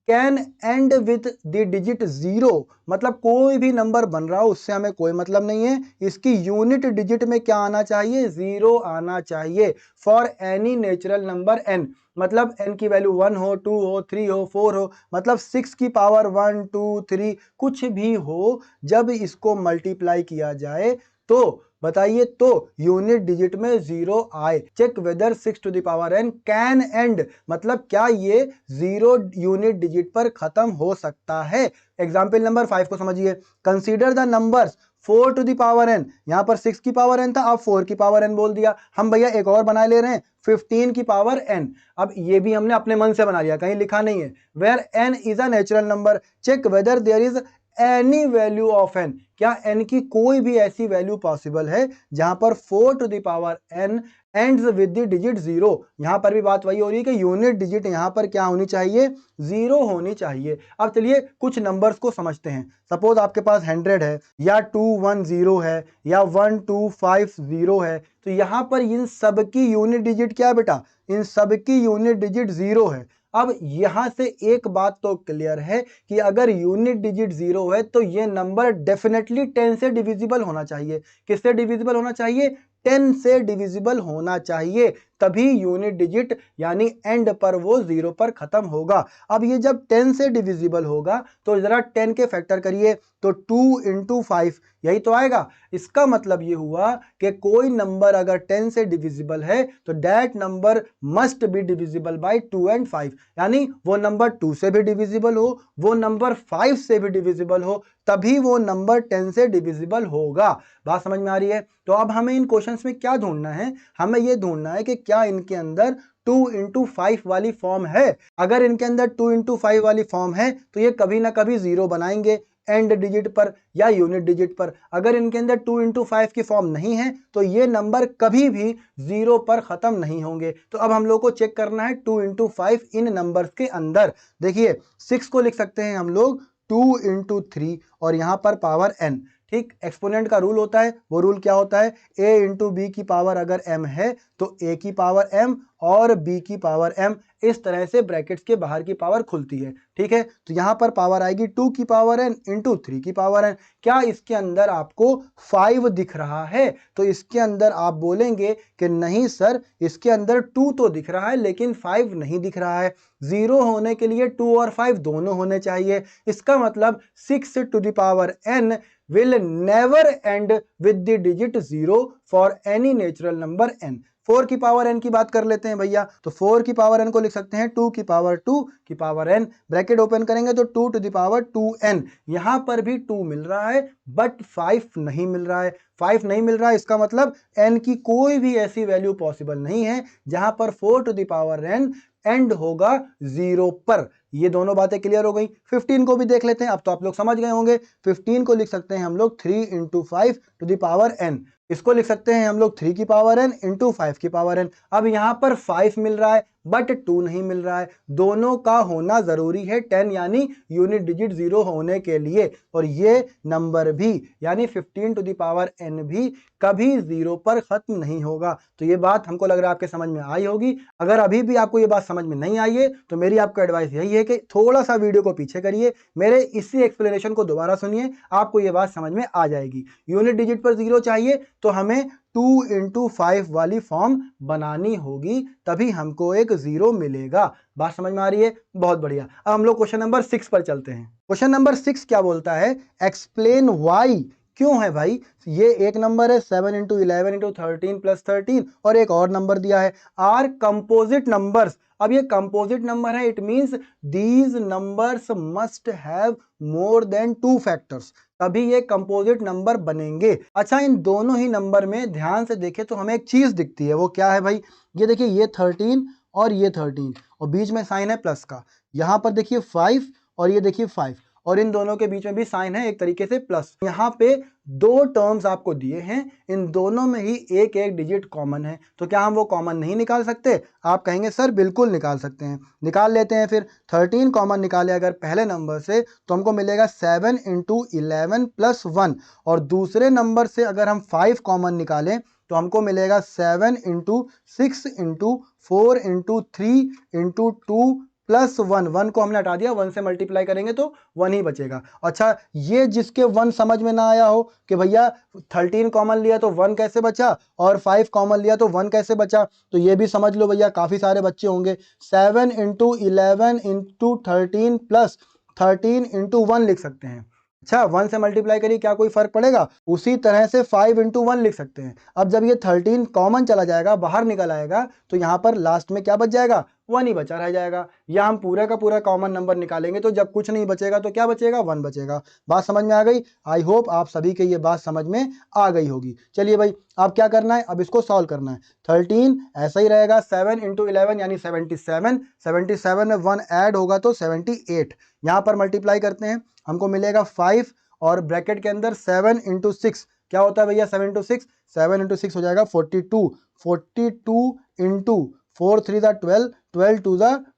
Speaker 1: can end with the digit 0, मतलब कोई भी नंबर बन रहा हो उससे हमें कोई मतलब नहीं है, इसकी यूनिट डिजिट में क्या आना चाहिए, 0 आना चाहिए। For any natural number n, मतलब n की वैल्यू 1 हो, 2 हो, 3 हो, 4 हो, मतलब 6 की पावर 1 2 3 कुछ भी हो, जब इसको मल्टीप्लाई किया जाए तो बताइए तो यूनिट डिजिट में 0 आए। Check whether 6 to the power n can end, मतलब क्या ये 0 यूनिट डिजिट पर खत्म हो सकता है। एग्जाम्पल नंबर 5 को समझिए। Consider the numbers 4 to the power n, यहां पर 6 की पावर n था, अब 4 की पावर n बोल दिया। हम भैया एक और बना ले रहे हैं 15 की पावर n। अब ये भी हमने अपने मन से बना लिया, कहीं लिखा नहीं है। Where n is a natural number, check whether there is any value of n, क्या n की कोई भी ऐसी वैल्यू पॉसिबल है जहां पर 4 to the power n ends with the digit 0। यहां पर भी बात वही हो रही है कि यूनिट डिजिट यहां पर क्या होनी चाहिए, 0 होनी चाहिए। अब चलिए कुछ नंबर्स को समझते हैं। सपोज आपके पास 100 है या 210 है या 1250 है, तो यहां पर इन सब की यूनिट डिजिट क्या है बेटा, इन सब की यूनिट डिजिट 0 है। अब यहां से एक बात तो क्लियर है कि अगर यूनिट डिजिट 0 है तो ये नंबर डेफिनेटली 10 से डिविजिबल होना चाहिए। किससे डिविजिबल होना चाहिए, 10 से डिविजिबल होना चाहिए, तभी यूनिट डिजिट यानी एंड पर वो 0 पर खत्म होगा। अब ये जब 10 से डिविजिबल होगा तो जरा 10 के फैक्टर करिए, तो 2 इंटू 5 यही तो आएगा। इसका मतलब ये हुआ कि कोई नंबर अगर 10 से डिविजिबल है तो that number must be divisible by 2 and 5, यानी वो नंबर 2 से भी डिविजिबल हो, वो नंबर 5 से भी डिविजिबल हो, तभी वो नंबर 10 से डिविजिबल होगा। बात समझ में आ रही है। तो अब हमें इन क्वेश्चंस में क्या ढूंढना है, हमें ये ढूंढना है कि क्या इनके अंदर 2 इंटू 5 वाली फॉर्म है। अगर इनके अंदर 2 इंटू 5 वाली फॉर्म है तो ये कभी ना कभी 0 बनाएंगे एंड डिजिट पर या यूनिट डिजिट पर। अगर इनके अंदर 2 इंटू 5 की फॉर्म नहीं है तो ये नंबर कभी भी 0 पर खत्म नहीं होंगे। तो अब हम लोग को चेक करना है 2 इंटू 5 इन नंबर्स के अंदर। देखिए 6 को लिख सकते हैं हम लोग 2 इंटू 3 और यहां पर पावर n। ठीक, एक्सपोनेंट का रूल होता है, वो रूल क्या होता है, a इंटू बी की पावर अगर m है तो a की पावर m और b की पावर m, इस तरह से ब्रैकेट्स के बाहर की पावर खुलती है। ठीक है, तो यहां पर पावर आएगी 2 की पावर n इंटू 3 की पावर n। क्या इसके अंदर आपको 5 दिख रहा है, तो इसके अंदर आप बोलेंगे कि नहीं सर, इसके अंदर 2 तो दिख रहा है लेकिन 5 नहीं दिख रहा है। 0 होने के लिए 2 और 5 दोनों होने चाहिए। इसका मतलब 6 to the power n will never end with the digit 0 for any natural number n। 4 की पावर n की बात कर लेते हैं भैया, तो 4 की पावर n को लिख सकते हैं 2 की पावर 2 की पावर n, ब्रैकेट ओपन करेंगे तो 2 टू द पावर 2n। यहां पर भी 2 मिल रहा है बट 5 नहीं मिल रहा है। 5 नहीं मिल रहा है, इसका मतलब n की कोई भी ऐसी वैल्यू पॉसिबल नहीं है जहां पर 4 to the power n end होगा 0 पर। ये दोनों बातें क्लियर हो गई। 15 को भी देख लेते हैं, अब तो आप लोग समझ गए होंगे। 15 को लिख सकते हैं हम लोग 3 into 5 to the power n। इसको लिख सकते हैं हम लोग 3 की पावर n इंटू 5 की पावर n। अब यहां पर 5 मिल रहा है बट 2 नहीं मिल रहा है। दोनों का होना जरूरी है 10 यानी यूनिट डिजिट 0 होने के लिए, और ये नंबर भी यानी 15 टू द पावर n भी कभी 0 पर खत्म नहीं होगा। तो ये बात हमको लग रहा है आपके समझ में आई होगी। अगर अभी भी आपको ये बात समझ में नहीं आई है तो मेरी आपको एडवाइस यही है कि थोड़ा सा वीडियो को पीछे करिए, मेरे इसी एक्सप्लेनेशन को दोबारा सुनिए, आपको ये बात समझ में आ जाएगी। यूनिट डिजिट पर 0 चाहिए तो हमें 2 into 5 वाली फॉर्म बनानी होगी, तभी हमको एक 0 मिलेगा। बात समझ में आ रही है? बहुत बढ़िया। अब हम लोग क्वेश्चन नंबर 6 पर चलते हैं। क्वेश्चन नंबर 6 क्या बोलता है? Explain why. क्यों है भाई? ये एक नंबर है 7 into 11 into 13 plus 13 और एक और नंबर दिया है आर कंपोजिट नंबर्स। अब ये कंपोजिट नंबर है, it means these numbers must have more than 2 factors, तभी ये कंपोजिट नंबर बनेंगे। अच्छा, इन दोनों ही नंबर में ध्यान से देखें तो हमें एक चीज दिखती है, वो क्या है भाई? ये देखिए, ये 13 और ये 13 और बीच में साइन है प्लस का। यहां पर देखिए 5 और ये देखिए 5 और इन दोनों के बीच में भी साइन है एक तरीके से प्लस। यहाँ पे दो टर्म्स आपको दिए हैं, इन दोनों में ही एक एक डिजिट कॉमन है, तो क्या हम वो कॉमन नहीं निकाल सकते? आप कहेंगे सर बिल्कुल निकाल सकते हैं। निकाल लेते हैं फिर। 13 कॉमन निकाले अगर पहले नंबर से तो हमको मिलेगा 7 into 11 plus 1, और दूसरे नंबर से अगर हम 5 कॉमन निकालें तो हमको मिलेगा 7 into 6 into 4 into 3 into 2 plus 1। 1 को हमने हटा दिया, 1 से मल्टीप्लाई करेंगे तो 1 ही बचेगा। अच्छा, ये जिसके 1 समझ में ना आया हो कि भैया 13 कॉमन लिया तो 1 कैसे बचा और 5 कॉमन लिया तो 1 कैसे बचा, तो ये भी समझ लो भैया, काफी सारे बच्चे होंगे। 7 into 11 into 13 प्लस 13 into 1 लिख सकते हैं। अच्छा, 1 से मल्टीप्लाई करिए, क्या कोई फर्क पड़ेगा? उसी तरह से 5 into 1 लिख सकते हैं। अब जब ये 13 कॉमन चला जाएगा, बाहर निकल आएगा, तो यहाँ पर लास्ट में क्या बच जाएगा? 1 ही बचा रह जाएगा। या हम पूरा का पूरा कॉमन नंबर निकालेंगे तो जब कुछ नहीं बचेगा तो क्या बचेगा? 1 बचेगा। बात समझ में आ गई? आई होप आप सभी के ये बात समझ में आ गई होगी। चलिए भाई, अब क्या करना है? अब इसको सॉल्व करना है। 13 ऐसा ही रहेगा, 7 into 11 यानी 77, 77 में 1 ऐड होगा तो 78। यहाँ पर मल्टीप्लाई करते हैं, हमको मिलेगा 5 और ब्रैकेट के अंदर 7 into 6 क्या होता है भैया? 7 into 6, 7 into 6 हो जाएगा 42, 42 into 4 3 12, 12 2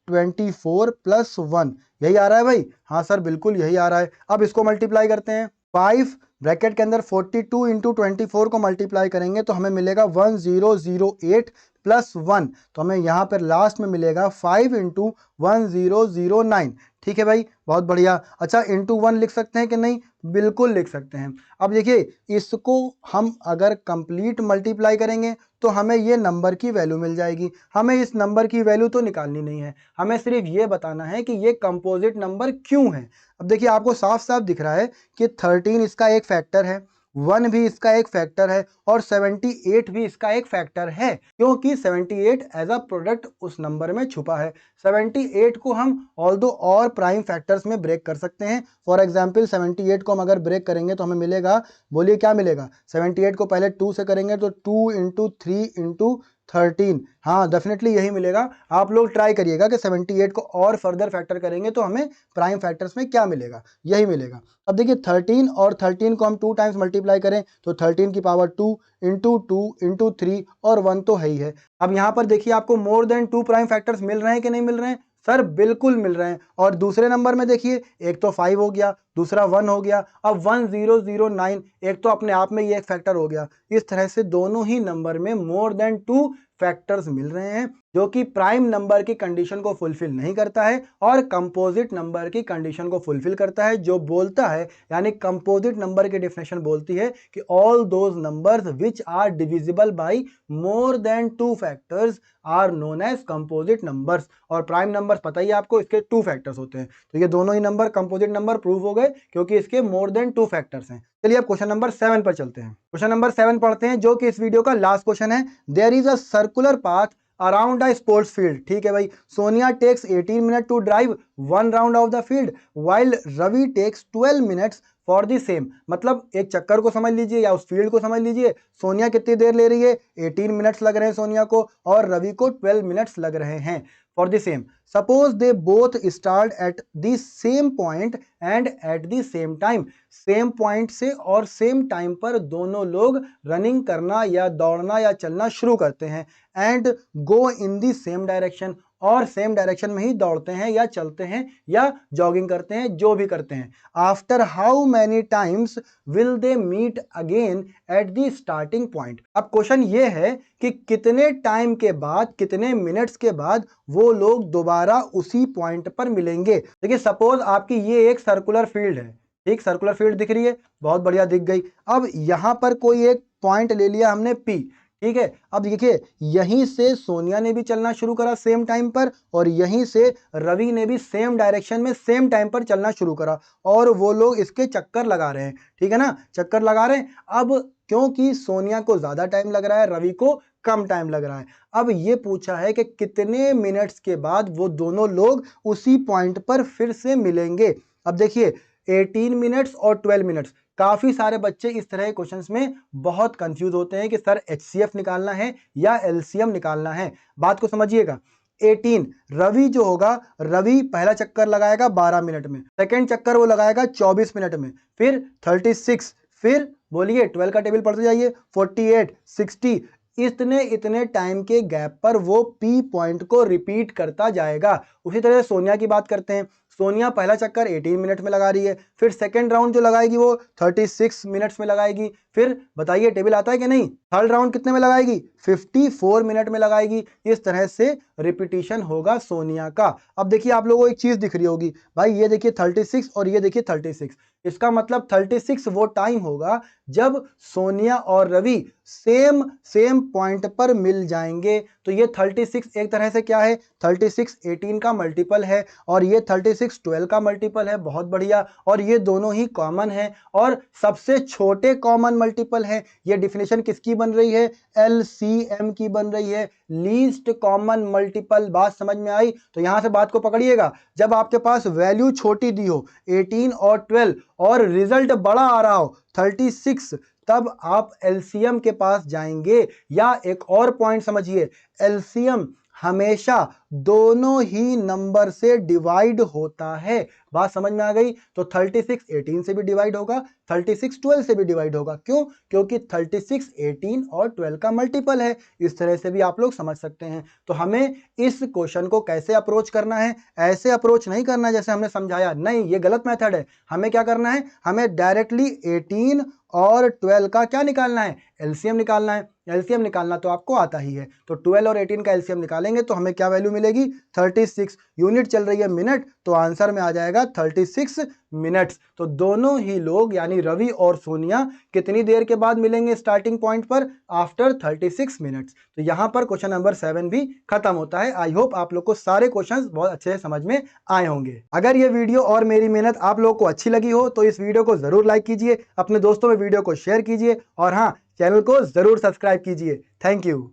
Speaker 1: 24 प्लस 1। यही आ रहा है भाई? हाँ सर बिल्कुल यही आ रहा है। अब इसको मल्टीप्लाई करते हैं। 5 ब्रैकेट के अंदर 42 इंटू 24 को मल्टीप्लाई करेंगे तो हमें मिलेगा 1008 प्लस 1, तो हमें यहाँ पर लास्ट में मिलेगा 5 इंटू 1009। ठीक है भाई, बहुत बढ़िया। अच्छा, इंटू 1 लिख सकते हैं कि नहीं? बिल्कुल लिख सकते हैं। अब देखिए, इसको हम अगर कंप्लीट मल्टीप्लाई करेंगे तो हमें ये नंबर की वैल्यू मिल जाएगी। हमें इस नंबर की वैल्यू तो निकालनी नहीं है, हमें सिर्फ ये बताना है कि ये कंपोजिट नंबर क्यों है। अब देखिए, आपको साफ साफ दिख रहा है कि 13 इसका एक फैक्टर है, 1 भी इसका एक फैक्टर है और 78 भी इसका एक फैक्टर है, क्योंकि 78 एज अ प्रोडक्ट उस नंबर में छुपा है। 78 को हम ऑल्दो और प्राइम फैक्टर्स में ब्रेक कर सकते हैं। फॉर एग्जांपल 78 को हम अगर ब्रेक करेंगे तो हमें मिलेगा, बोलिए क्या मिलेगा? 78 को पहले 2 से करेंगे तो 2 इंटू 3 इंटू 13, हाँ डेफिनेटली यही मिलेगा। आप लोग ट्राई करिएगा कि 78 को और फर्दर फैक्टर करेंगे तो हमें प्राइम फैक्टर्स में क्या मिलेगा, यही मिलेगा। अब देखिए, 13 और 13 को हम 2 टाइम्स मल्टीप्लाई करें तो 13 की पावर 2 इंटू 2 इंटू 3 और 1 तो है ही है। अब यहाँ पर देखिए, आपको मोर देन 2 प्राइम फैक्टर्स मिल रहे हैं कि नहीं मिल रहे हैं? सर बिल्कुल मिल रहे हैं। और दूसरे नंबर में देखिए, एक तो 5 हो गया, दूसरा 1 हो गया, अब 1009, एक तो अपने आप में ये एक फैक्टर हो गया। इस तरह से दोनों ही नंबर में मोर देन 2 फैक्टर्स मिल रहे हैं, जो कि प्राइम नंबर की कंडीशन को फुलफिल नहीं करता है और कंपोजिट नंबर की कंडीशन को फुलफिल करता है, जो बोलता है, यानी कंपोजिट नंबर की डेफिनेशन बोलती है कि all those numbers which are divisible by more than 2 factors are known as composite numbers. और प्राइम नंबर्स पता ही आपको, इसके 2 फैक्टर्स होते हैं, तो ये दोनों ही नंबर कंपोजिट नंबर प्रूव हो गए क्योंकि इसके मोर देन 2 फैक्टर्स हैं। चलिए अब क्वेश्चन नंबर 7 पर चलते हैं। क्वेश्चन नंबर 7 पढ़ते हैं, जो कि इस वीडियो का लास्ट क्वेश्चन है। There is a circular path around a sports field. ठीक है भाई, Sonia takes 18 minute to drive 1 round of the field while Ravi takes 12 minutes for the same. मतलब एक चक्कर को समझ लीजिए या उस फील्ड को समझ लीजिए। सोनिया कितनी देर ले रही है? 18 मिनट्स लग रहे हैं सोनिया को, और रवि को 12 मिनट्स लग रहे हैं for the same. Suppose they both start at the same point and at the same time. Same point से और सेम टाइम पर दोनों लोग रनिंग करना या दौड़ना या चलना शुरू करते हैं, and go in the same direction, और सेम डायरेक्शन में ही दौड़ते हैं या चलते हैं या जॉगिंग करते हैं, जो भी करते हैं। After how many times will they meet again at the starting point. अब क्वेश्चन ये है कि कितने टाइम के बाद, कितने मिनट्स के बाद वो लोग दोबारा उसी पॉइंट पर मिलेंगे। देखिए सपोज आपकी ये एक सर्कुलर फील्ड है, ठीक, सर्कुलर फील्ड दिख रही है, बहुत बढ़िया दिख गई। अब यहां पर कोई एक पॉइंट ले लिया हमने P, ठीक है। अब देखिए यहीं से सोनिया ने भी चलना शुरू करा सेम टाइम पर, और यहीं से रवि ने भी सेम डायरेक्शन में सेम टाइम पर चलना शुरू करा, और वो लोग इसके चक्कर लगा रहे हैं, ठीक है ना, चक्कर लगा रहे हैं। अब क्योंकि सोनिया को ज्यादा टाइम लग रहा है, रवि को कम टाइम लग रहा है, अब ये पूछा है कि कितने मिनट्स के बाद वो दोनों लोग उसी पॉइंट पर फिर से मिलेंगे। अब देखिए 18 मिनट्स और 12 मिनट्स, काफी सारे बच्चे इस तरह के क्वेश्चंस में बहुत कंफ्यूज होते हैं कि सर HCF निकालना है या LCM निकालना है। बात को समझिएगा, 18 रवि जो होगा, रवि पहला चक्कर लगाएगा 12 मिनट में, सेकंड चक्कर वो लगाएगा 24 मिनट में, फिर 36, फिर बोलिए 12 का टेबल पढ़ते जाइए, 48, 60, इतने टाइम के गैप पर वो P पॉइंट को रिपीट करता जाएगा। उसी तरह सोनिया की बात करते हैं, सोनिया पहला चक्कर 18 मिनट में लगा रही है, फिर सेकंड राउंड जो लगाएगी वो 36 मिनट्स में लगाएगी, फिर बताइए टेबल आता है कि नहीं, थर्ड राउंड कितने में लगाएगी, 54 मिनट में लगाएगी। इस तरह से रिपीटिशन होगा सोनिया का। अब देखिए आप लोगों को एक चीज दिख रही होगी भाई, ये देखिए 36 और ये देखिए 36, इसका मतलब 36 वो टाइम होगा जब सोनिया और रवि सेम पॉइंट पर मिल जाएंगे। तो ये 36 एक तरह से क्या है, 36 18 का मल्टीपल है, और ये 36 12 का मल्टीपल है, बहुत बढ़िया। और ये दोनों ही कॉमन है और सबसे छोटे कॉमन मल्टीपल है। ये डिफिनेशन किसकी बन रही है, LCM की बन रही है, लीस्ट कॉमन मल्टीपल। बात समझ में आई? तो यहां से बात को पकड़िएगा, जब आपके पास वैल्यू छोटी दी हो 18 और 12 और रिजल्ट बड़ा आ रहा हो 36, तब आप LCM के पास जाएंगे। या एक और पॉइंट समझिए, LCM हमेशा दोनों ही नंबर से डिवाइड होता है। बात समझ में आ गई? तो 36 18 से भी डिवाइड होगा, 36 12 से भी डिवाइड होगा। क्यों? क्योंकि 36 18 और 12 का मल्टीपल है। इस तरह से भी आप लोग समझ सकते हैं। तो हमें इस क्वेश्चन को कैसे अप्रोच करना है, ऐसे अप्रोच नहीं करना जैसे हमने समझाया, नहीं, ये गलत मेथड है। हमें क्या करना है, हमें डायरेक्टली 18 और 12 का क्या निकालना है, LCM निकालना है। LCM निकालना तो आपको आता ही है। तो 12 और 18 का LCM निकालेंगे तो हमें क्या वैल्यू मिलेगी, 36। यूनिट चल रही है मिनट, तो आंसर में आ जाएगा 36 मिनट्स। तो दोनों ही लोग यानी रवि और सोनिया कितनी देर के बाद मिलेंगे स्टार्टिंग पॉइंट पर, आफ्टर 36 मिनट्स। तो यहां पर क्वेश्चन नंबर 7 भी खत्म होता है। आई होप आप लोग को सारे क्वेश्चंस बहुत अच्छे से समझ में आए होंगे। अगर ये वीडियो और मेरी मेहनत आप लोग को अच्छी लगी हो तो इस वीडियो को जरूर लाइक कीजिए, अपने दोस्तों में वीडियो को शेयर कीजिए, और हाँ, चैनल को जरूर सब्सक्राइब कीजिए। Thank you.